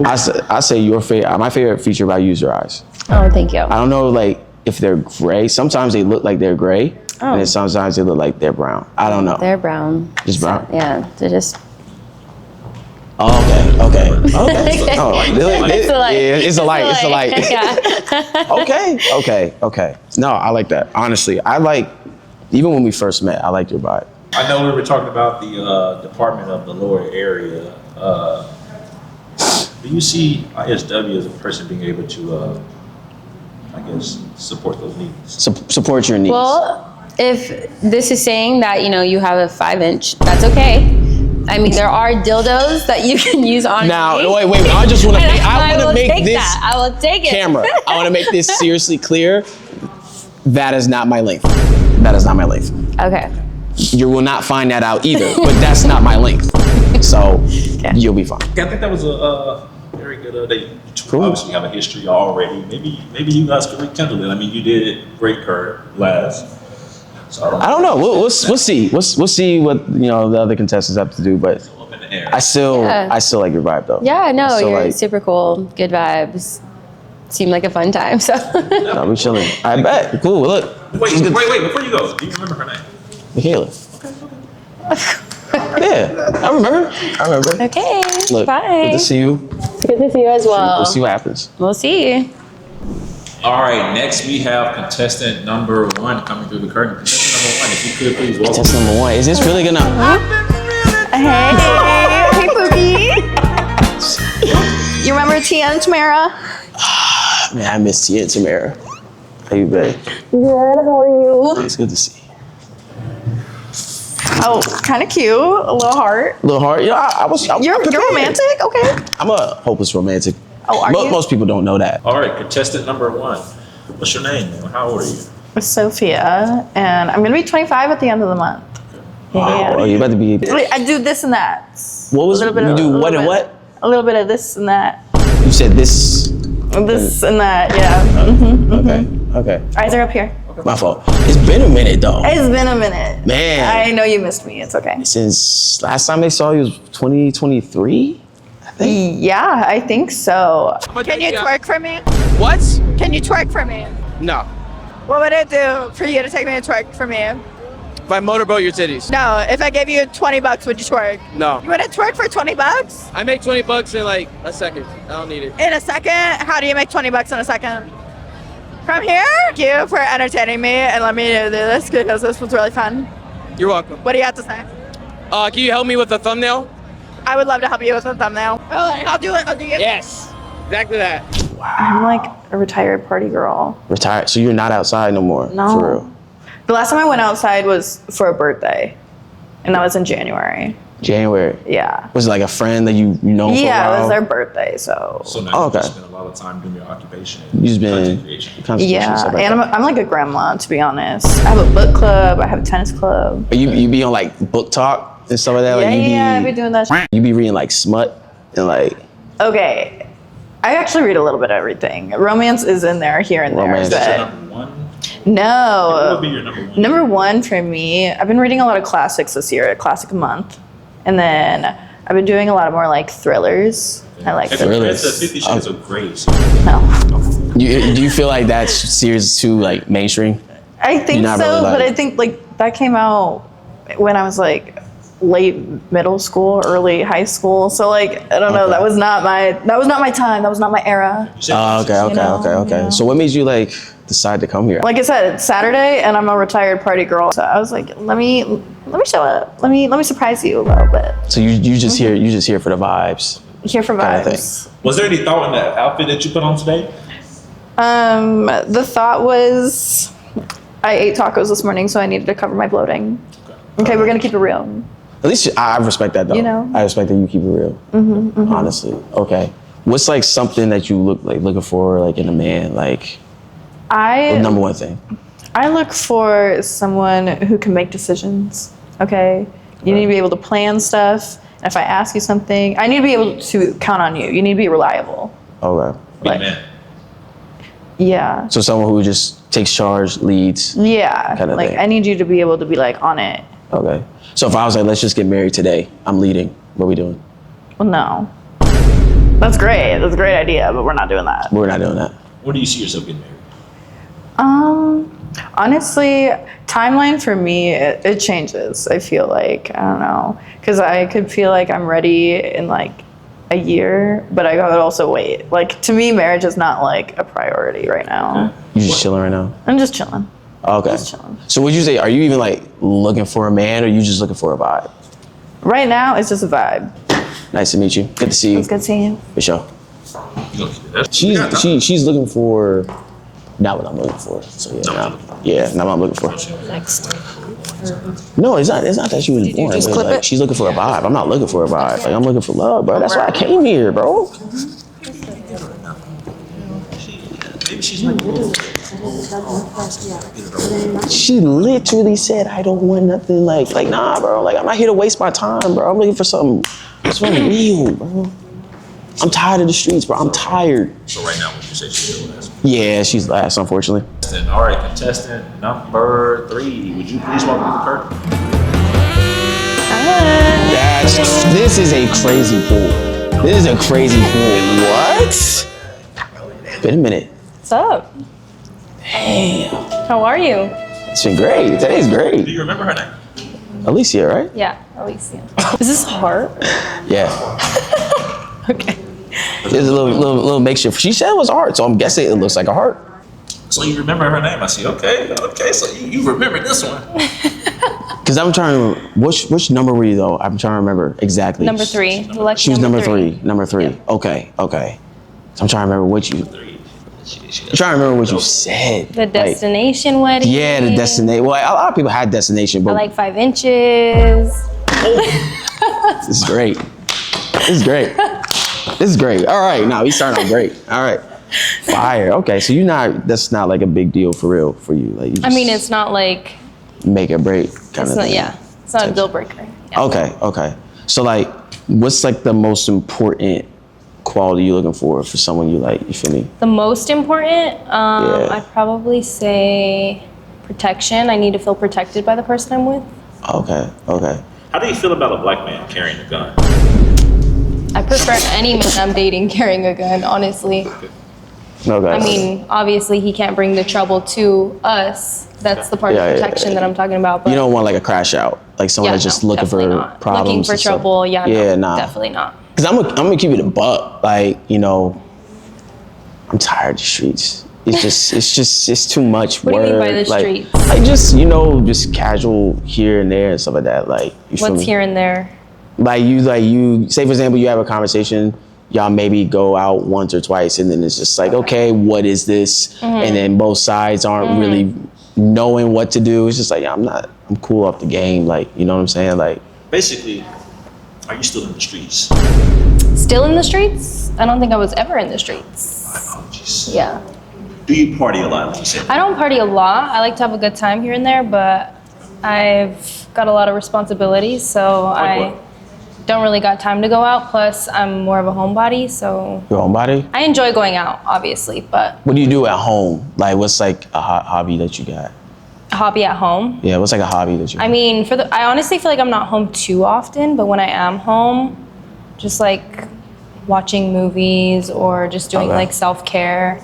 S4: I say your favorite. My favorite feature about you is your eyes.
S2: Oh, thank you.
S4: I don't know, like if they're gray. Sometimes they look like they're gray, and then sometimes they look like they're brown. I don't know.
S7: They're brown.
S4: Just brown.
S7: Yeah, they're just.
S4: Oh, okay. Oh,
S7: It's a light.
S4: Yeah, it's a light.
S7: Yeah.
S4: Okay. No, I like that. Honestly, I like. Even when we first met, I liked your vibe.
S1: I know we were talking about the Department of the Lower Area. Do you see ISW as a person being able to, I guess, support those needs?
S4: Support your needs.
S7: Well, if this is saying that, you have a 5-inch, that's okay. I mean, there are dildos that you can use on
S4: Now,
S7: me.
S4: wait. I just want to make.
S7: I
S4: I
S7: will
S4: want to make
S7: take
S4: this
S7: that. I will take it.
S4: camera. I want to make this seriously clear. That is not my length. That is not my length.
S7: Okay.
S4: You will not find that out either. But that's not my length. So you'll be fine.
S1: Yeah, I think that was a very good day.
S4: Cool.
S1: Obviously, you have a history already. Maybe you guys could rekindle it. I mean, you did break her last. So
S4: I don't know. We'll see. We'll see what the other contestants have to do. But
S1: up in the air.
S4: I still like your vibe though.
S7: Yeah, no,
S4: So,
S7: you're
S4: like-
S7: super cool. Good vibes. Seemed like a fun time, so.
S4: No, we chilling. I bet. Cool. Look,
S1: Wait, before you go, do you remember her name?
S4: Michaela. Yeah, I remember.
S7: Okay,
S4: Look,
S7: bye.
S4: good to see you.
S7: Good to see you as well.
S4: We'll see what happens.
S7: We'll see.
S1: All right, next we have contestant number 1 coming through the curtain. Contestant number 1, if you could please welcome.
S4: That's number 1. Is this really gonna?
S6: Hey, Pookie. You remember Tia and Tamara?
S4: Man, I miss Tia and Tamara. How you been?
S6: Good. How are you?
S4: It's good to see you.
S6: Oh, kind of cute. A little heart.
S4: Little hard. I was.
S6: You're romantic? Okay.
S4: I'm a hopeless romantic.
S6: Oh, are you?
S4: Most people don't know that.
S1: All right, contestant number 1. What's your name? How old are you?
S6: Sophia, and I'm gonna be 25 at the end of the month.
S4: Oh, you about to be.
S6: Wait, I do this and that.
S4: What was
S6: A
S4: it?
S6: little bit
S4: You
S6: of-
S4: do
S6: a
S4: what
S6: little
S4: and
S6: bit.
S4: what?
S6: A little bit of this and that.
S4: You said this.
S6: This and that, yeah.
S4: Okay.
S6: Eyes are up here.
S4: My fault. It's been a minute though.
S6: It's been a minute.
S4: Man.
S6: I know you missed me. It's okay.
S4: Since last time they saw you was 2023.
S6: Yeah, I think so. Can you twerk for me?
S9: What?
S6: Can you twerk for me?
S9: No.
S6: What would it do for you to take me to twerk for me?
S9: If I motorboat your titties.
S6: No, if I gave you $20, would you twerk?
S9: No.
S6: You want to twerk for $20?
S9: I make $20 in like a second. I don't need it.
S6: In a second? How do you make $20 in a second? From here? Thank you for entertaining me and let me do this because this was really fun.
S9: You're welcome.
S6: What do you have to say?
S9: Can you help me with the thumbnail?
S6: I would love to help you with a thumbnail. I'll do it. I'll do it.
S9: Yes. Exactly that.
S6: I'm like a retired party girl.
S4: Retired. So you're not outside no more.
S6: No.
S4: For real.
S6: The last time I went outside was for a birthday, and that was in January.
S4: January.
S6: Yeah.
S4: Was it like a friend that you know for a
S6: Yeah,
S4: while?
S6: it was their birthday, so.
S1: So now
S4: Oh,
S1: you just
S4: okay.
S1: spend a lot of time doing your occupation.
S4: You just been
S1: content creation.
S4: constitution,
S6: Yeah,
S4: stuff like
S6: and
S4: that.
S6: I'm like a grandma, to be honest. I have a book club. I have a tennis club.
S4: You be on like book talk and stuff like that. Like
S6: Yeah, I've been doing that.
S4: You be reading like smut and like
S6: Okay, I actually read a little bit of everything. Romance is in there here and
S4: Romance.
S6: there.
S1: Your
S6: But
S1: number 1? What
S6: no,
S1: would be your number 1?
S6: number one for me, I've been reading a lot of classics this year, a classic a month, and then I've been doing a lot of more like thrillers. I like
S1: It's
S6: thrillers.
S1: a 50 Shades of Grey.
S6: No.
S4: do you feel like that series is too like mainstream?
S6: I think
S4: You're not
S6: so,
S4: really
S6: but
S4: like-
S6: I think like that came out when I was like late middle school, early high school. So like I don't know,
S4: Okay.
S6: that was not my time. That was not my era.
S4: Oh, okay.
S6: know.
S4: So what made you like decide to come here?
S6: Like I said, it's Saturday and I'm a retired party girl. So I was like, let me show up. Let me surprise you a little bit.
S4: So you just here for the vibes.
S6: Here for
S4: Kinda
S6: vibes.
S1: Was there any thought in that outfit that you put on today?
S6: The thought was I ate tacos this morning, so I needed to cover my bloating. Okay, we're gonna keep it real.
S4: At least I respect that though.
S6: You know?
S4: I respect that you keep it real. Honestly. Okay. what's like something that you looking for like in a man? Like the number one thing.
S6: I look for someone who can make decisions. Okay, you need to be able to plan stuff. And if I ask you something, I need to be able to count on you. You need to be reliable.
S4: Okay.
S1: Big man.
S6: Yeah.
S4: So someone who just takes charge, leads.
S6: Yeah.
S4: Kind of
S6: like
S4: thing.
S6: I need you to be able to be like on it.
S4: Okay. So if I was like, let's just get married today, I'm leading. What are we doing?
S6: Well, no. That's great. That's a great idea, but we're not doing that.
S4: We're not doing that.
S1: When do you see yourself getting married?
S6: Honestly, timeline for me, it changes. I feel like, I don't know, because I could feel like I'm ready in like a year, but I could also wait. Like to me, marriage is not like a priority right now.
S4: You just chilling right now?
S6: I'm just chilling.
S4: Okay.
S6: Just chilling.
S4: So would you say, are you even like looking for a man, or are you just looking for a vibe?
S6: Right now, it's just a vibe.
S4: Nice to meet you. Good to see you.
S6: It's good seeing you.
S4: For sure. She's looking for not what I'm looking for. So not what I'm looking for.
S3: Next.
S4: No, it's not that she was born.
S3: just clip
S4: Like,
S3: it?
S4: she's looking for a vibe. I'm not looking for a vibe. Like I'm looking for love, bro. That's why I came here, bro.
S1: Maybe she's like,
S4: She literally said, I don't want nothing like nah, bro. Like I'm not here to waste my time, bro. I'm looking for something real, bro. I'm tired of the streets, bro. I'm tired.
S1: so right now, would you say she's still last?
S4: Yeah, she's last, unfortunately.
S1: All right, contestant number 3. Would you please welcome to the curtain?
S4: This is a crazy pool. This is a crazy pool. What? Wait a minute.
S5: What's up?
S4: Damn.
S5: How are you?
S4: It's been great. Today's
S1: Do
S4: great.
S1: you remember her name?
S4: Alicia, right?
S5: Yeah, Alicia. Is this heart?
S4: Yeah.
S5: Okay.
S4: There's a little makeshift. She said it was a heart, so I'm guessing it looks like a heart.
S1: So you remember her name? I see. Okay. So you remember this one?
S4: Because I'm trying to, which number were you though? I'm trying to remember exactly.
S5: Number 3. Lucky
S4: She was number
S5: 3.
S4: three. Number 3.
S5: Yeah.
S4: Okay. So I'm trying to remember what you. I'm trying to remember what you said.
S5: The destination wedding.
S4: Yeah, the destination. Well, a lot of people had destination, but
S5: I like 5 inches.
S4: this is great. This is great. All right, now we starting out great. All right, fire. Okay, so that's not like a big deal for real for you. Like, you just
S5: I mean, it's not like,
S4: make or break kind
S5: it's
S4: of
S5: not,
S4: thing.
S5: yeah, it's not a deal breaker. Yeah.
S4: Okay. So like, what's like the most important quality you looking for someone you like? You feel me?
S5: The most important, I'd probably say protection. I need to feel protected by the person I'm with.
S4: Okay.
S1: How do you feel about a black man carrying a gun?
S5: I prefer any man I'm dating carrying a gun, honestly.
S4: Okay.
S5: I mean, obviously he can't bring the trouble to us. That's the part of protection that I'm talking about. But
S4: you don't want like a crash out, like someone that's just looking for problems.
S5: Looking for
S4: and stuff.
S5: trouble, yeah,
S4: nah.
S5: definitely not.
S4: Because I'm gonna keep it a buck. Like, I'm tired of the streets. It's too much work.
S5: What do you mean by the streets?
S4: Like just casual here and there and stuff like that. Like, you feel
S5: What's
S4: me?
S5: here and there?
S4: Like you say, for example, you have a conversation, y'all maybe go out once or twice, and then it's just like, okay, what is this? And then both sides aren't really knowing what to do. It's just like, I'm cool off the game. Like, you know what I'm saying? Like,
S1: Basically, are you still in the streets?
S5: Still in the streets? I don't think I was ever in the streets.
S1: My apologies.
S5: Yeah.
S1: Do you party a lot? Like you said?
S5: I don't party a lot. I like to have a good time here and there, but I've got a lot of responsibilities, so
S1: Like what?
S5: don't really got time to go out. Plus, I'm more of a homebody, so
S4: your own body.
S5: I enjoy going out, obviously, but
S4: What do you do at home? Like, what's like a hobby that you got?
S5: a hobby at home.
S4: Yeah, what's like a hobby that you got?
S5: I mean, I honestly feel like I'm not home too often, but when I am home, just like watching movies or just doing like self-care.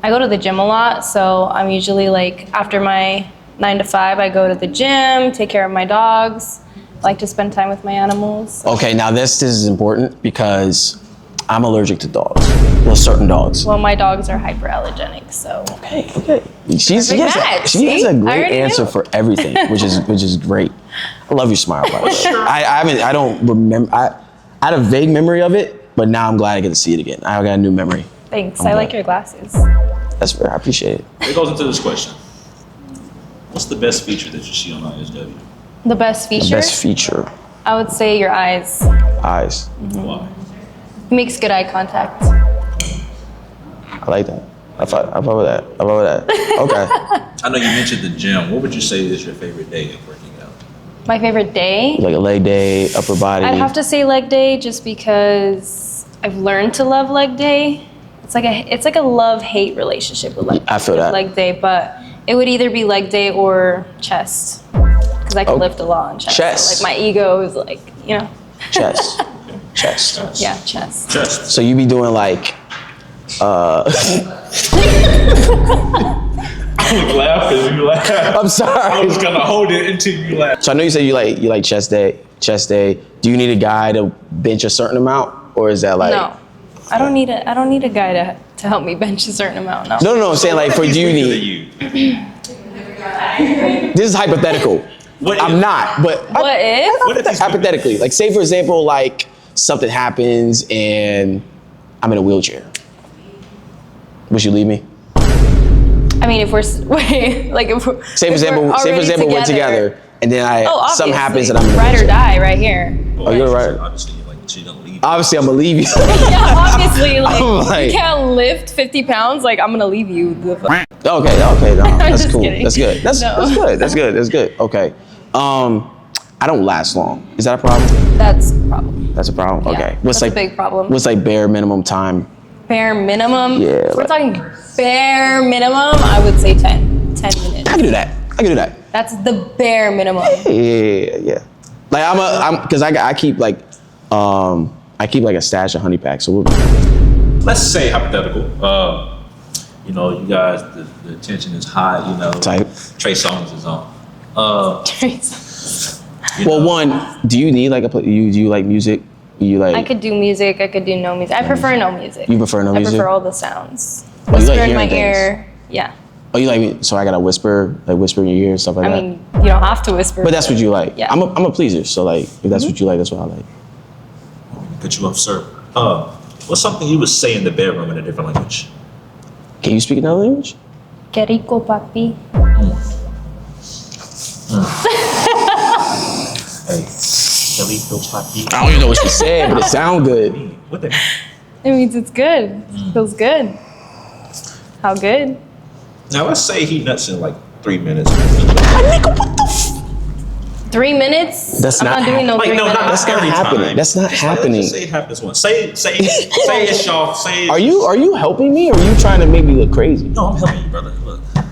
S5: I go to the gym a lot, so I'm usually like after my 9 to 5, I go to the gym, take care of my dogs. I like to spend time with my animals.
S4: Okay, now this is important because I'm allergic to dogs. Well, certain dogs.
S5: Well, my dogs are hyperallergenic, so.
S4: Okay. She has
S5: match,
S4: a
S5: see? I
S4: great
S5: already
S4: answer
S5: knew.
S4: for everything, which is great. I love your smile, by the way. I don't remember. I had a vague memory of it, but now I'm glad I get to see it again. I got a new memory.
S5: Thanks.
S4: I'm
S5: I like
S4: glad.
S5: your glasses.
S4: That's fair. I appreciate it.
S1: It goes into this question. What's the best feature that you see on ISW?
S5: The best feature?
S4: Best feature.
S5: I would say your eyes.
S4: Eyes.
S1: Why?
S2: He makes good eye contact.
S4: I like that. I fuck with that. Okay.
S1: I know you mentioned the gym. What would you say is your favorite day of working out?
S2: My favorite day?
S4: Like a leg day, upper body.
S2: I'd have to say leg day just because I've learned to love leg day. It's like a love-hate relationship with
S4: I feel that.
S2: leg day, but it would either be leg day or chest. Because I can lift a lot on chest.
S4: Chest.
S2: So, like my ego is like, you know.
S4: Chest.
S2: Yeah, chest.
S4: So you be doing like,
S1: I was laughing. You laugh.
S4: I'm sorry.
S1: I was gonna hold it until you laugh.
S4: So I know you said you like chest day. Do you need a guy to bench a certain amount, or is that like?
S2: No, I don't need a guy to help me bench a certain amount. No.
S4: No. I'm saying like for you need. This is hypothetical. I'm not, but
S2: What if?
S4: hypothetically, like say for example, like something happens and I'm in a wheelchair. Would you leave me?
S2: I mean, if we're if we're
S4: Say for example, we're together, and then something happens and I'm in a
S2: ride or
S4: wheelchair.
S2: die right here.
S4: Oh, you're right.
S1: Obviously, like she don't leave.
S4: Obviously, I'm gonna leave you.
S2: Yeah, obviously,
S4: I'm like-
S2: you can't lift 50 pounds. Like, I'm gonna leave you.
S4: Okay, no, that's
S2: just
S4: cool.
S2: kidding.
S4: That's good. That's good. Okay. I don't last long. Is that a problem?
S2: That's a problem.
S4: That's a problem.
S2: Yeah,
S4: Okay.
S2: that's a big problem.
S4: What's like bare minimum time?
S2: Bare minimum?
S4: Yeah,
S2: If we're
S4: like-
S2: talking bare minimum, I would say 10 minutes.
S4: I can do that.
S2: That's the bare minimum.
S4: Yeah. Like because I keep like a stash of honey packs. So
S1: Let's say hypothetical. You know, you guys, the tension is high. You know,
S4: Type.
S1: Trey Songz is on.
S4: Well, one, do you need like do you like music? You like?
S2: I could do music. I could do no music. I prefer no music.
S4: You prefer no music?
S2: I prefer all the sounds.
S4: Oh, you
S2: Whisper
S4: like
S2: in my
S4: hearing things?
S2: ear. Yeah.
S4: Oh, you like? So I gotta whisper in your ear and stuff like
S2: I
S4: that.
S2: mean, you don't have to whisper.
S4: But that's what you like.
S2: Yeah.
S4: I'm a pleaser, so like if that's what you like, that's what I like.
S1: Cut you off, sir. What's something you would say in the bedroom in a different language?
S4: Can you speak another language?
S2: Que rico, papi.
S1: Hey, Kelito Papi.
S4: I don't even know what she said, but it sounds good.
S1: What the?
S2: It means it's good. Feels good. How good?
S1: Now let's say he nuts in like 3 minutes.
S2: 3 minutes?
S4: That's
S2: I'm
S4: not
S2: not doing no
S1: Like,
S2: 3
S1: no,
S2: minutes.
S1: not
S4: That's not
S1: every
S4: happening.
S1: time.
S4: That's not
S1: Just
S4: happening.
S1: Say it happens once. Say it's y'all. Say it.
S4: Are you helping me, or are you trying to make me look crazy?
S1: No, I'm helping you, brother. Look, I'm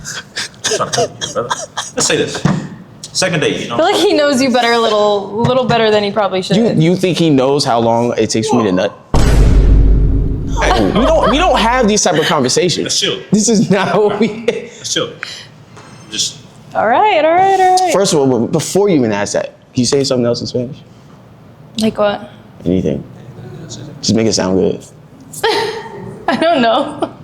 S1: trying to help you, brother. Let's say this. Second date, you know.
S2: I feel like he knows you better a little better than he probably should.
S4: You think he knows how long it takes for me to nut? We don't have these type of conversations.
S1: Let's chill.
S4: This is not what we.
S1: Let's chill. Just
S2: All right.
S4: First of all, before you even ask that, can you say something else in Spanish?
S2: Like what?
S4: Anything. Just make it sound good.
S2: I don't know.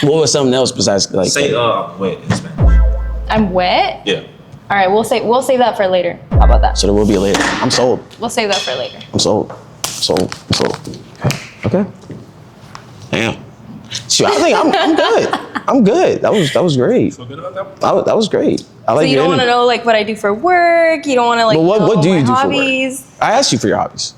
S4: What was something else besides like?
S1: say wait in Spanish.
S2: I'm wet?
S1: Yeah.
S2: All right, we'll save that for later. How about that?
S4: So there will be a later. I'm sold.
S2: We'll save that for later.
S4: I'm sold. Okay. Damn. Shoot, I think I'm good. I'm good. That was great.
S1: Feel good about that?
S4: That was great. I
S2: So
S4: like
S2: you
S4: your
S2: don't want to
S4: energy.
S2: know like what I do for work. You don't want to like
S4: But what
S2: know
S4: do you
S2: my
S4: do
S2: hobbies.
S4: for work? I asked you for your hobbies.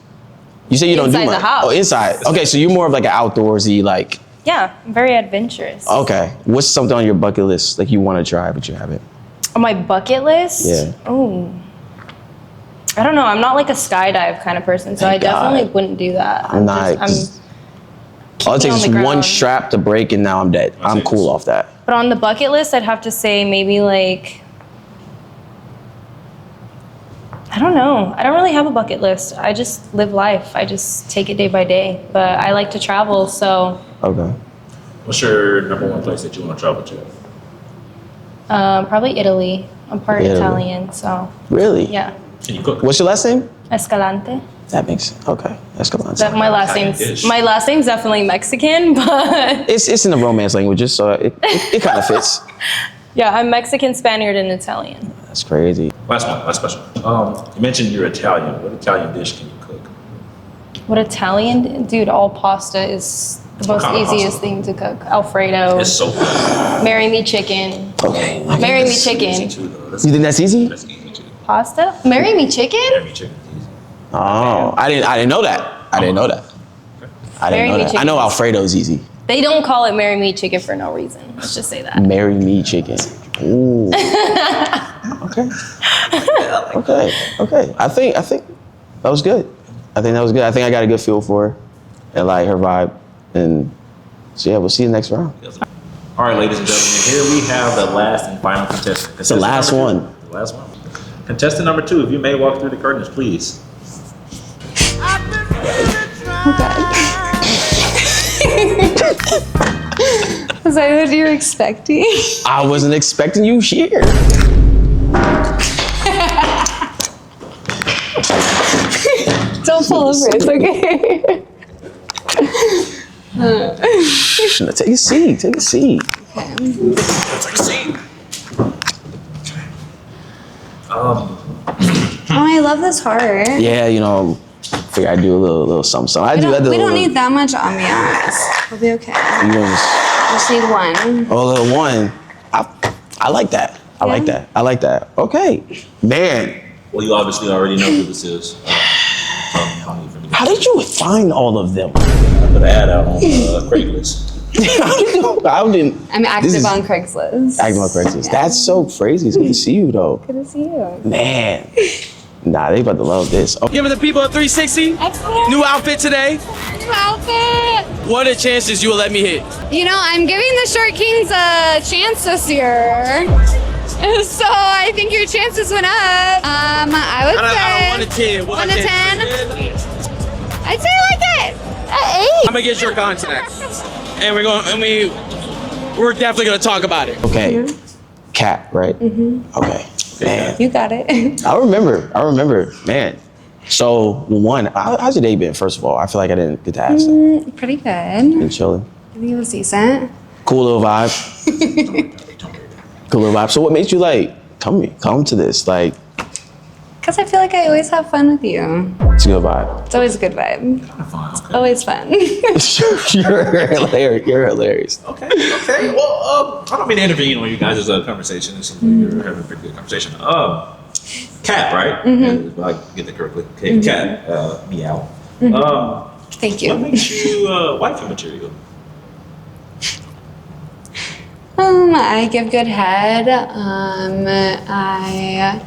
S4: You say you don't do
S2: Inside
S4: much.
S2: the house.
S4: Oh, inside. Okay, so you're more of like an outdoorsy like.
S2: Yeah, I'm very adventurous.
S4: Okay, what's something on your bucket list like you want to try but you haven't?
S2: On my bucket list?
S4: Yeah.
S2: Oh. I don't know. I'm not like a skydive kind of person, so
S4: Thank
S2: I definitely
S4: God.
S2: wouldn't do that.
S4: I'm not. All it
S2: keeping
S4: takes
S2: on
S4: is
S2: the
S4: one
S2: ground.
S4: strap to break and now I'm dead. I'm cool off that.
S2: But on the bucket list, I'd have to say maybe like, I don't know. I don't really have a bucket list. I just live life. I just take it day by day. But I like to travel, so
S4: Okay.
S1: What's your number one place that you want to travel to?
S2: probably Italy. I'm part
S4: Italy.
S2: Italian, so
S4: Really?
S2: yeah.
S1: Can you cook?
S4: What's your last name?
S2: Escalante.
S4: That makes okay. Escalante.
S2: That my last
S1: Italian
S2: name's
S1: dish.
S2: my last name's definitely Mexican, but
S4: It's in the Romance languages, so it kind of fits.
S2: yeah, I'm Mexican, Spaniard, and Italian.
S4: That's crazy.
S1: Last question. You mentioned you're Italian. What Italian dish can you cook?
S2: What Italian? Dude, all pasta is the most
S1: kind of
S2: easiest
S1: pasta?
S2: thing to cook. Alfredo,
S1: It's so good.
S2: marry me chicken,
S4: Okay.
S2: marry me
S1: That's
S2: chicken,
S1: easy too, though.
S4: You think that's easy?
S1: That's easy too.
S2: pasta, marry me chicken.
S1: Marry me chicken. Easy.
S4: Oh, I didn't know that. I didn't know that. I didn't
S5: Marry
S4: know
S5: me
S4: that.
S5: chicken.
S4: I know Alfredo's easy.
S5: They don't call it marry me chicken for no reason. Let's just say that.
S4: Marry me chicken. Ooh. Okay. Okay. I think that was good. I think I got a good feel for her and like her vibe. And so yeah, we'll see you next round.
S1: All right, ladies and gentlemen, here we have the last and final contestant.
S4: It's the last one.
S1: The last one. Contestant number 2, if you may walk through the curtains, please.
S3: Was that what you were expecting?
S4: I wasn't expecting you here.
S3: Don't fall over. It's okay.
S4: Take a seat. Take a seat.
S3: Oh, I love this heart.
S4: Yeah, you know, figure I'd do a little something. I do.
S3: We don't need that much ambiance. We'll be okay.
S4: You know,
S3: Just need one.
S4: oh, a little one. I like that. I like that. I like that. Okay, man.
S1: Well, you obviously already know who this is.
S4: How did you find all of them?
S1: I put an ad out on Craigslist.
S4: I didn't.
S3: I'm active on Craigslist.
S4: Active on Craigslist. Yeah. That's so crazy. It's good to see you, though.
S3: Good to see you.
S4: Man. Nah, they about to love this. Oh.
S9: Giving the people a 360. New outfit today.
S3: New outfit.
S9: What are the chances you will let me hit?
S3: You know, I'm giving the Short Kings a chance this year. So I think your chances went up. I would say.
S9: I don't 1 to 10.
S3: 1 to 10. I'd say like it. 8.
S9: I'm gonna get your contact, and we're definitely gonna talk about it.
S4: Okay. Cat, right? Mm-hmm. Okay. Man.
S3: You got it.
S4: I remember. Man. So, one, how's your day been, first of all? I feel like I didn't get to ask that.
S3: Pretty good.
S4: Been chilling.
S3: I think it was decent.
S4: Cool little vibe. Cool little vibe. So what makes you like, come to this? Like,
S3: Because I feel like I always have fun with you.
S4: it's a good vibe.
S3: It's always a good vibe.
S1: Fine,
S3: Always fun.
S4: You're hilarious. You're hilarious.
S1: Okay. Well, I don't mean to intervene on you guys' conversation. It seems like you're having a pretty good conversation. Cat, right? If I get that correctly. Okay, cat, meow.
S3: Thank you.
S1: What makes you wifey material?
S3: I give good head. I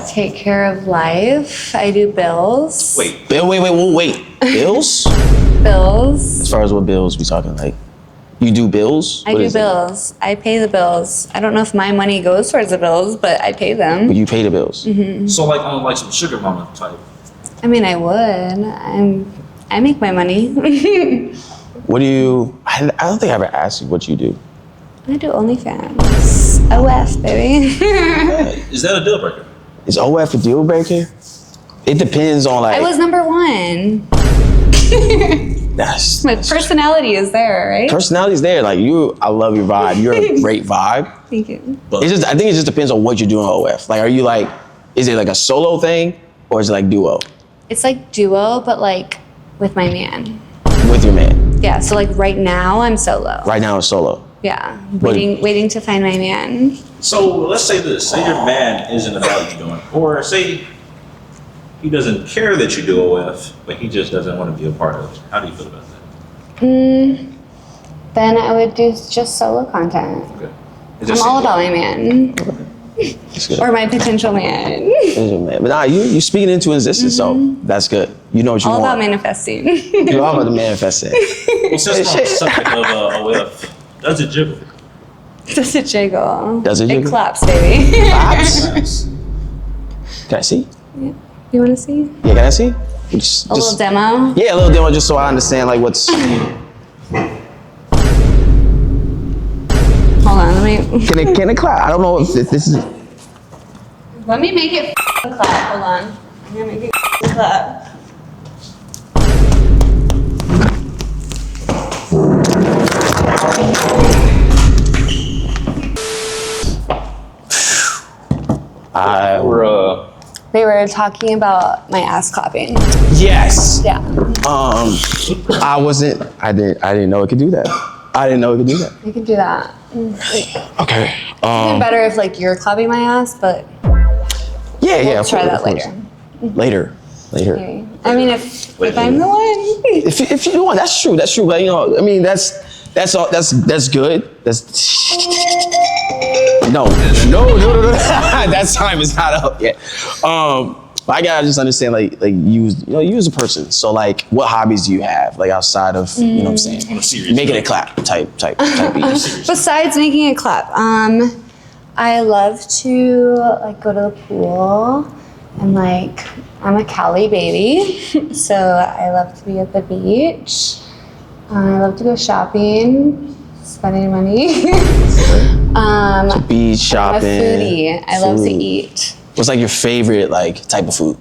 S3: take care of life. I do bills.
S1: Wait.
S4: Wait. Bills?
S3: Bills.
S4: As far as what bills we talking, like, you do bills?
S3: I
S4: What
S3: do
S4: is it?
S3: bills. I pay the bills. I don't know if my money goes towards the bills, but I pay them.
S4: But you pay the bills.
S1: So like on like some sugar mama type.
S3: I mean, I would. I make my money.
S4: What do you, I don't think I ever asked you what you do.
S3: I do OnlyFans. OF, baby.
S1: Is that a deal breaker?
S4: Is OF a deal breaker? It depends on like.
S3: I was number 1. My personality is there, right?
S4: Personality's there. Like I love your vibe. You're a great vibe.
S3: Thank you.
S4: I think it just depends on what you're doing on OF. Like, are you like, is it like a solo thing or is it like duo?
S3: It's like duo, but like with my man.
S4: With your man.
S3: Yeah, so like right now I'm solo.
S4: Right now it's solo.
S3: Yeah, waiting to find my man.
S1: So let's say this. Say your man isn't about you doing, or say he doesn't care that you do OF, but he just doesn't want to be a part of it. How do you feel about that?
S3: Then I would do just solo content.
S1: Okay.
S3: I'm all about my man.
S4: That's good.
S3: Or my potential man.
S4: But nah, you speaking into existence, so that's good. You know what you
S3: All
S4: want.
S3: about manifesting.
S4: You're all about the manifest it.
S1: Well, since we're on the subject of OF, does it jiggle?
S3: Does it jiggle?
S4: Does it jiggle?
S3: It claps, baby.
S4: Claps? Can I see?
S3: You want to see?
S4: Yeah, can I see? Just,
S3: A little demo?
S4: Yeah, a little demo just so I understand like what's.
S3: Hold on, let me.
S4: Can it clap? I don't know if this is.
S3: Let me make it clap. Hold on. I'm gonna make it clap. They were talking about my ass clapping.
S4: Yes.
S3: Yeah.
S4: I didn't know it could do that. I didn't know it could do that.
S3: You can do that.
S4: Okay.
S3: Even better if like you're clapping my ass, but
S4: Yeah.
S3: we'll try that
S4: of course.
S3: later.
S4: later.
S3: Okay. I mean, if I'm the one.
S4: If you want, that's true. That's true. But, you know, I mean, that's all. That's good. That's no. That time is not up yet. But I gotta just understand, like you as a person. So, like, what hobbies do you have, like, outside of, you know what I'm saying, making it clap type beat?
S3: Besides making it clap, I love to like go to the pool, and like I'm a Cali baby, so I love to be at the beach. I love to go shopping, spending money.
S4: Beach shopping.
S3: I'm a foodie. I love to eat.
S4: What's like your favorite like type of food?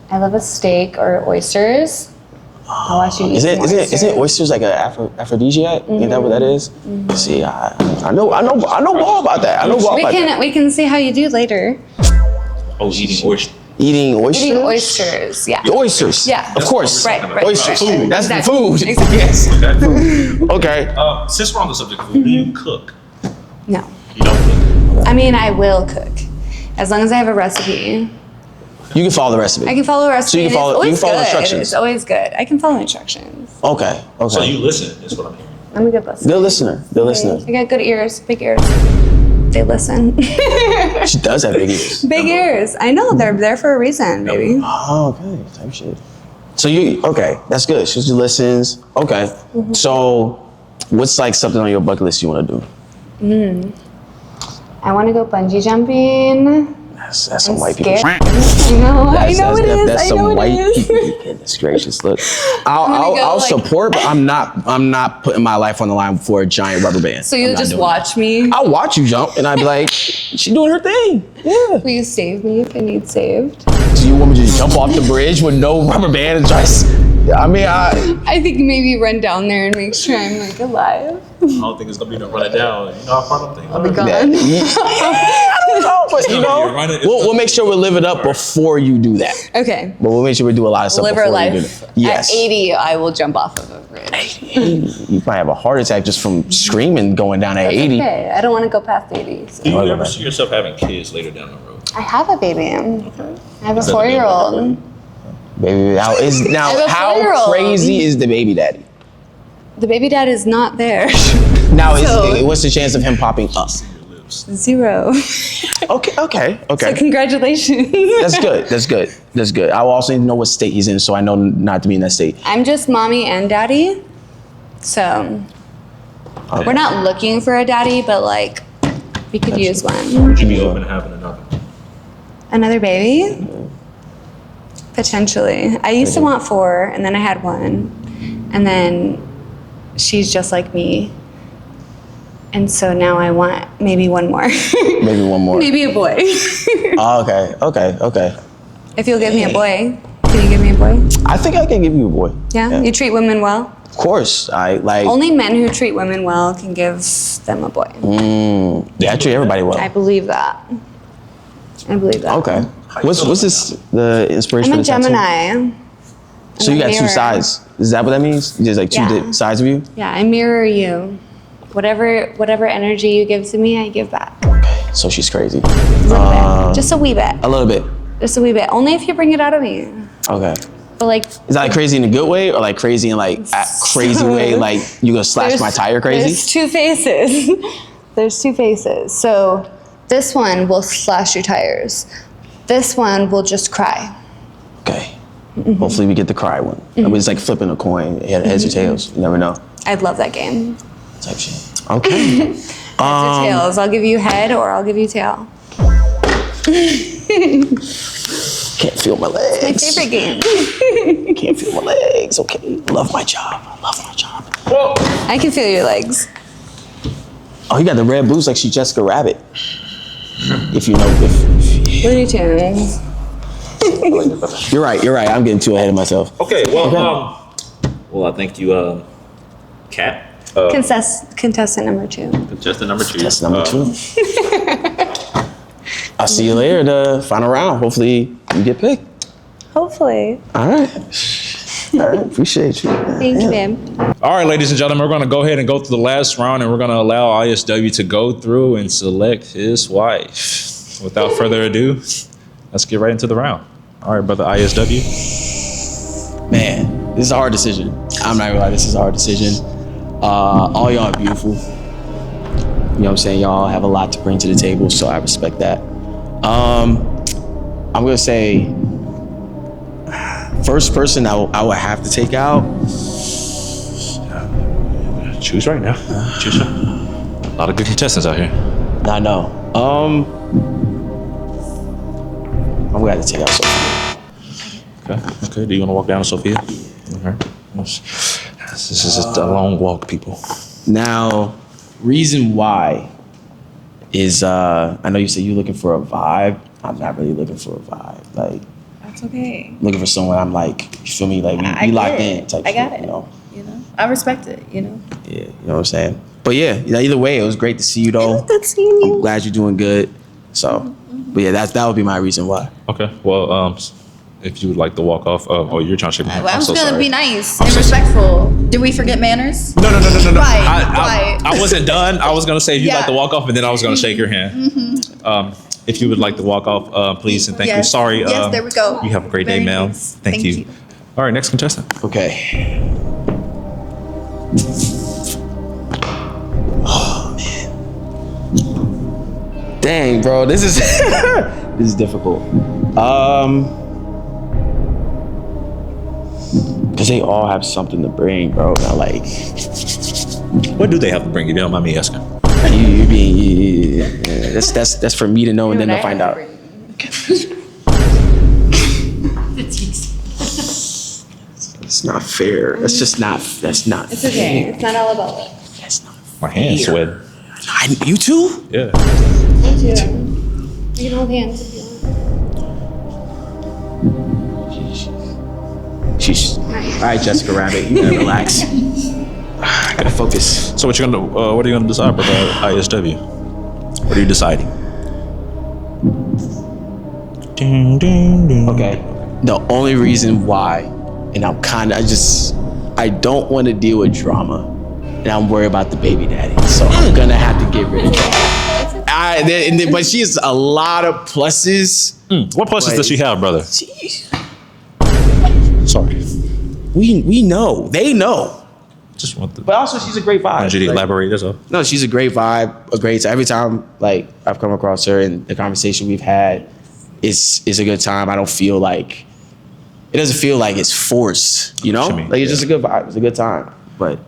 S3: I love a steak or oysters. I'll watch you eat
S4: Isn't oysters like an aphrodisiac? Ain't that what that is? See, I know more about that. I know more about that.
S3: We can see how you do later.
S1: Oh, eating oysters.
S4: Eating oysters?
S3: Eating oysters, yeah.
S4: The oysters?
S3: Yeah.
S4: Of course.
S3: Right.
S4: Oysters.
S3: Right.
S4: That's
S3: Exactly.
S4: the food.
S3: Exactly.
S4: Yes. Okay.
S1: Since we're on the subject of food, do you cook?
S3: No.
S1: You don't cook.
S3: I mean, I will cook. As long as I have a recipe.
S4: You can follow the recipe.
S3: I can follow a recipe.
S4: So you can follow instructions.
S3: It's always good. I can follow instructions.
S4: Okay.
S1: So you listen, is what I'm hearing.
S3: I'm a good listener.
S4: Good listener.
S3: I got good ears, big ears. They listen.
S4: She does have big ears.
S3: Big ears. I know, they're there for a reason, baby.
S4: Oh, okay. Type shit. So that's good. She listens. Okay. So what's like something on your bucket list you want to do?
S3: I want to go bungee jumping.
S4: That's some white people.
S3: I know it is.
S4: That's
S3: I
S4: some
S3: know
S4: white
S3: it is.
S4: people. Goodness gracious, look. I'll support, but I'm not putting my life on the line for a giant rubber band.
S3: So you'll just watch me?
S4: I'll watch you jump, and I'll be like, she doing her thing. Yeah.
S3: Will you save me if I need saved?
S4: Do you want me to just jump off the bridge with no rubber band and just?
S3: I think maybe run down there and make sure I'm like alive.
S1: I don't think it's gonna be no running down. You know how far them things
S3: I'll be
S1: are?
S3: gone.
S4: I don't know, but you know, we'll make sure we live it up before you do that.
S3: Okay.
S4: But we'll make sure we do a lot of stuff
S3: Live
S4: before
S3: our
S4: you do
S3: life.
S4: that. Yes.
S3: At 80, I will jump off of a bridge.
S4: You might have a heart attack just from screaming going down at 80.
S3: Okay, I don't want to go past 80. So.
S1: Do you ever see yourself having kids later down the road?
S3: I have a baby.
S1: Okay.
S3: I have a 4-year-old.
S4: Baby, how crazy is the baby daddy?
S3: The baby dad is not there.
S4: Now, what's the chance of him popping up?
S3: 0.
S4: Okay.
S3: So congratulations.
S4: That's good. I will also need to know what state he's in, so I know not to be in that state.
S3: I'm just mommy and daddy. So we're not looking for a daddy, but like we could use one.
S1: Would you be open to having
S3: Another baby? Potentially. I used to want 4, and then I had 1, and then she's just like me. And so now I want maybe 1 more.
S4: Maybe 1 more.
S3: Maybe a boy.
S4: Okay.
S3: If you'll give me a boy, can you give me a boy?
S4: I think I can give you a boy.
S3: Yeah? You treat women well?
S4: Of course.
S3: Only men who treat women well can give them a boy.
S4: Yeah, I treat everybody well.
S3: I believe that.
S4: Okay. What's this? The inspiration
S3: I'm
S4: for
S3: a
S4: the tattoo?
S3: Gemini.
S4: So you got 2 sides. Is that what that means? There's like 2 sides of you?
S3: Yeah, I mirror you. Whatever energy you give to me, I give back.
S4: Okay. So she's crazy.
S3: A little bit. Just a wee bit.
S4: A little bit.
S3: Just a wee bit. Only if you bring it out of me.
S4: Okay.
S3: But like,
S4: is that like crazy in a good way, or like crazy in like a crazy way, like you gonna slash my tire crazy?
S3: There's 2 faces. There's 2 faces. So this one will slash your tires. This one will just cry.
S4: Okay. Hopefully we get the cry one. It's like flipping a coin, heads or tails. You never know.
S3: I'd love that game.
S4: Type shit. Okay.
S3: Heads or tails. I'll give you head or I'll give you tail.
S4: Can't feel my legs.
S3: It's my favorite game.
S4: Can't feel my legs. Okay. Love my job.
S1: Whoa.
S3: I can feel your legs.
S4: Oh, you got the red boots like she Jessica Rabbit. If you know.
S3: Looney Tunes.
S4: You're right. I'm getting too ahead of myself.
S1: Okay, well, I thank you, Kat.
S3: Contestant number 2.
S1: Contestant number 2.
S4: Contestant number 2. I'll see you later, the final round. Hopefully you get picked.
S3: Hopefully.
S4: All right. Appreciate you.
S3: Thank you, babe.
S1: All right, ladies and gentlemen, we're going to go ahead and go through the last round, and we're going to allow ISW to go through and select his wife. Without further ado, let's get right into the round. All right, brother ISW.
S4: Man, this is a hard decision. I'm not gonna lie, this is a hard decision. All y'all are beautiful. You know what I'm saying? Y'all have a lot to bring to the table, so I respect that. I'm gonna say first person I would have to take out.
S1: Choose right now. Choose. A lot of good contestants out here.
S4: I know. I'm gonna have to take out Sophia.
S1: Okay. Do you want to walk down to Sophia? Okay. This is just a long walk, people.
S4: Now, reason why is I know you said you're looking for a vibe. I'm not really looking for a vibe. Like,
S6: That's okay.
S4: looking for someone I'm like, you feel me? Like we locked in type
S6: I got
S4: shit,
S6: it.
S4: you know?
S6: I respect it, Yeah,
S4: You know what I'm saying? But yeah, either way, it was great to see you though.
S6: Good seeing you.
S4: I'm glad you're doing good. So, but yeah, that would be my reason why.
S1: Okay. Well, if you would like to walk off. Oh, you're trying to shake my hand.
S6: I'm
S1: I'm
S6: just
S1: so
S6: gonna
S1: sorry.
S6: be nice and respectful. Did we forget manners?
S1: No.
S6: Right.
S1: I wasn't done. I was gonna say if you'd like to
S6: Yeah.
S1: walk off, and then I was gonna shake your hand. If you would like to walk off, please and thank you.
S6: Yes.
S1: Sorry.
S6: Yes, there we go.
S1: You have a great day,
S6: Very
S1: ma'am.
S6: nice.
S1: Thank you. All right, next contestant.
S4: Okay. Oh man. Dang, bro, this is this is difficult. Cause they all have something to bring, bro. Now, like,
S1: What do they have to bring? If you don't mind me asking.
S4: you being that's for me to know and then to find out. It's not fair. That's just not. That's not.
S3: It's okay. It's not all about it.
S4: That's not.
S1: My hands sweat.
S4: You too?
S1: Yeah.
S3: Me too. You can hold hands if you want.
S4: Sheesh. All right, Jessica Rabbit, you gotta relax. I gotta focus.
S1: So what are you gonna decide about ISW? What are you deciding? Ding, ding, ding.
S4: Okay. The only reason why, and I don't want to deal with drama, and I'm worried about the baby daddy. So I'm gonna have to get rid of that. But she has a lot of pluses.
S1: What pluses does she have, brother? Sorry.
S4: We know. They know.
S1: Just want the.
S4: But also, she's a great vibe.
S1: Wanted you to
S4: Like,
S1: elaborate. That's all.
S4: No, she's a great vibe, every time like I've come across her and the conversation we've had, it's a good time. I don't feel like it doesn't feel like it's forced, you know?
S1: What you mean,
S4: Like it's just a good vibe. It's a good time. But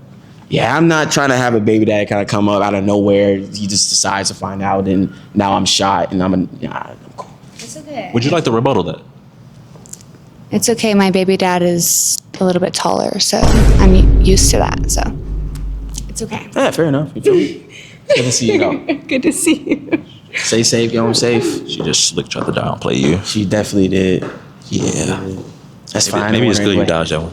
S4: yeah, I'm not trying to have a baby dad kind of come up out of nowhere. He just decides to find out, and now I'm shot, and I'm cool.
S3: It's okay.
S1: Would you like to rebuttal that?
S3: It's okay. My baby dad is a little bit taller, so I'm used to that. So it's okay.
S4: Yeah, fair enough. You feel me? Good to see you though.
S6: Good to see you.
S4: Stay safe, get home safe.
S1: She just slick tried to downplay you.
S4: She definitely did. Yeah. That's fine.
S1: Maybe it's good you
S4: anyway.
S1: dodged that one.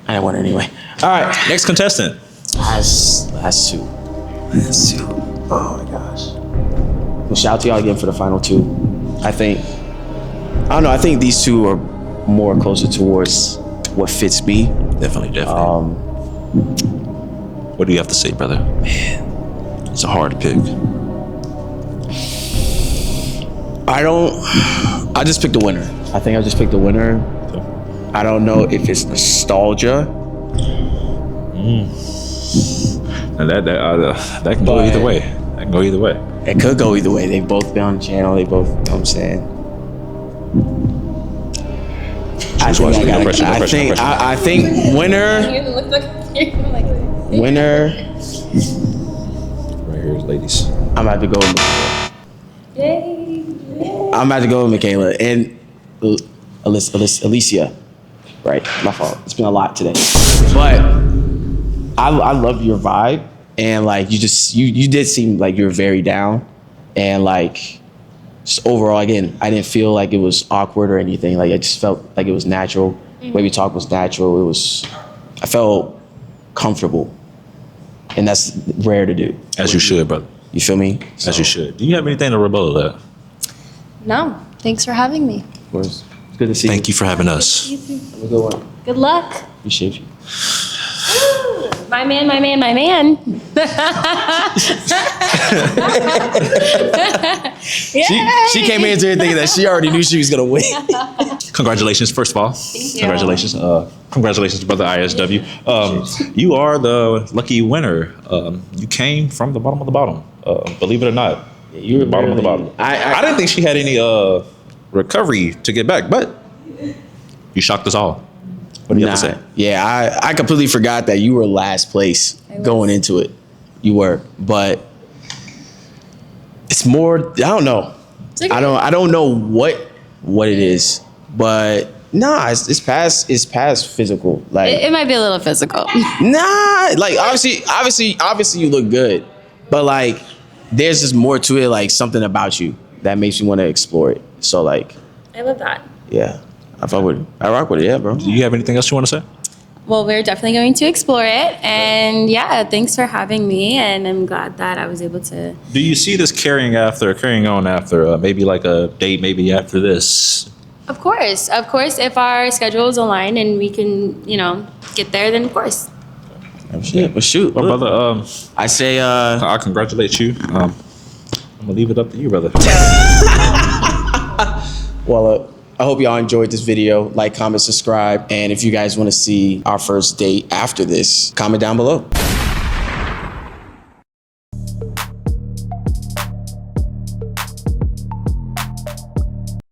S4: I didn't want it anyway. All right.
S1: Next contestant.
S4: Last two. Oh my gosh. Well, shout out to y'all again for the final two. I think these two are more closer towards what fits me.
S1: Definitely. What do you have to say, brother? Man, it's a hard pick.
S4: I just picked a winner. I think I just picked a winner. I don't know if it's nostalgia.
S1: And that can go either way. That can go either way.
S4: It could go either way. They've both been on the channel. They both, you know what I'm saying? I think winner. Winner.
S1: Right here, ladies.
S4: I'm about to go with Michaela. I'm about to go with Michaela and Alicia. Right, my fault. It's been a lot today, but I love your vibe, and like you did seem like you were very down, and like just overall, again, I didn't feel like it was awkward or anything. Like I just felt like it was natural. The way we talked was natural. I felt comfortable, and that's rare to do.
S1: As you should, brother.
S4: You feel me?
S1: As you should. Do you have anything to rebuttal that?
S5: No, thanks for having me.
S4: Of course. It's good to see you.
S1: Thank you for having us.
S4: Have a good one.
S5: Good luck.
S4: Appreciate you.
S5: My man, my man, my man.
S4: She came in here thinking that she already knew she was gonna win.
S1: Congratulations, first of all. Congratulations. Congratulations, brother ISW. You are the lucky winner. You came from the bottom of the bottom. Believe it or not. You were the bottom of the bottom. I didn't think she had any recovery to get back, but you shocked us all. What do you have to say?
S4: Yeah, I completely forgot that you were last place going into it. You were, but it's more. I don't know. I don't know what it is, but nah, it's past physical. Like
S7: It might be a little physical.
S4: nah, like obviously you look good, but like there's just more to it. Like something about you that makes you want to explore it. So like,
S5: I love that.
S4: yeah, I rock with it. Yeah, bro.
S1: Do you have anything else you want to say?
S7: Well, we're definitely going to explore it. And yeah, thanks for having me. And I'm glad that I was able to.
S1: Do you see this carrying on after maybe like a date, maybe after this?
S7: Of course. If our schedules align and we can, get there, then of course.
S4: Oh, shit. Well, shoot.
S1: Well, brother,
S4: I say,
S1: I congratulate you. I'm gonna leave it up to you, brother.
S4: well, I hope y'all enjoyed this video. Like, comment, subscribe. And if you guys want to see our first date after this, comment down below.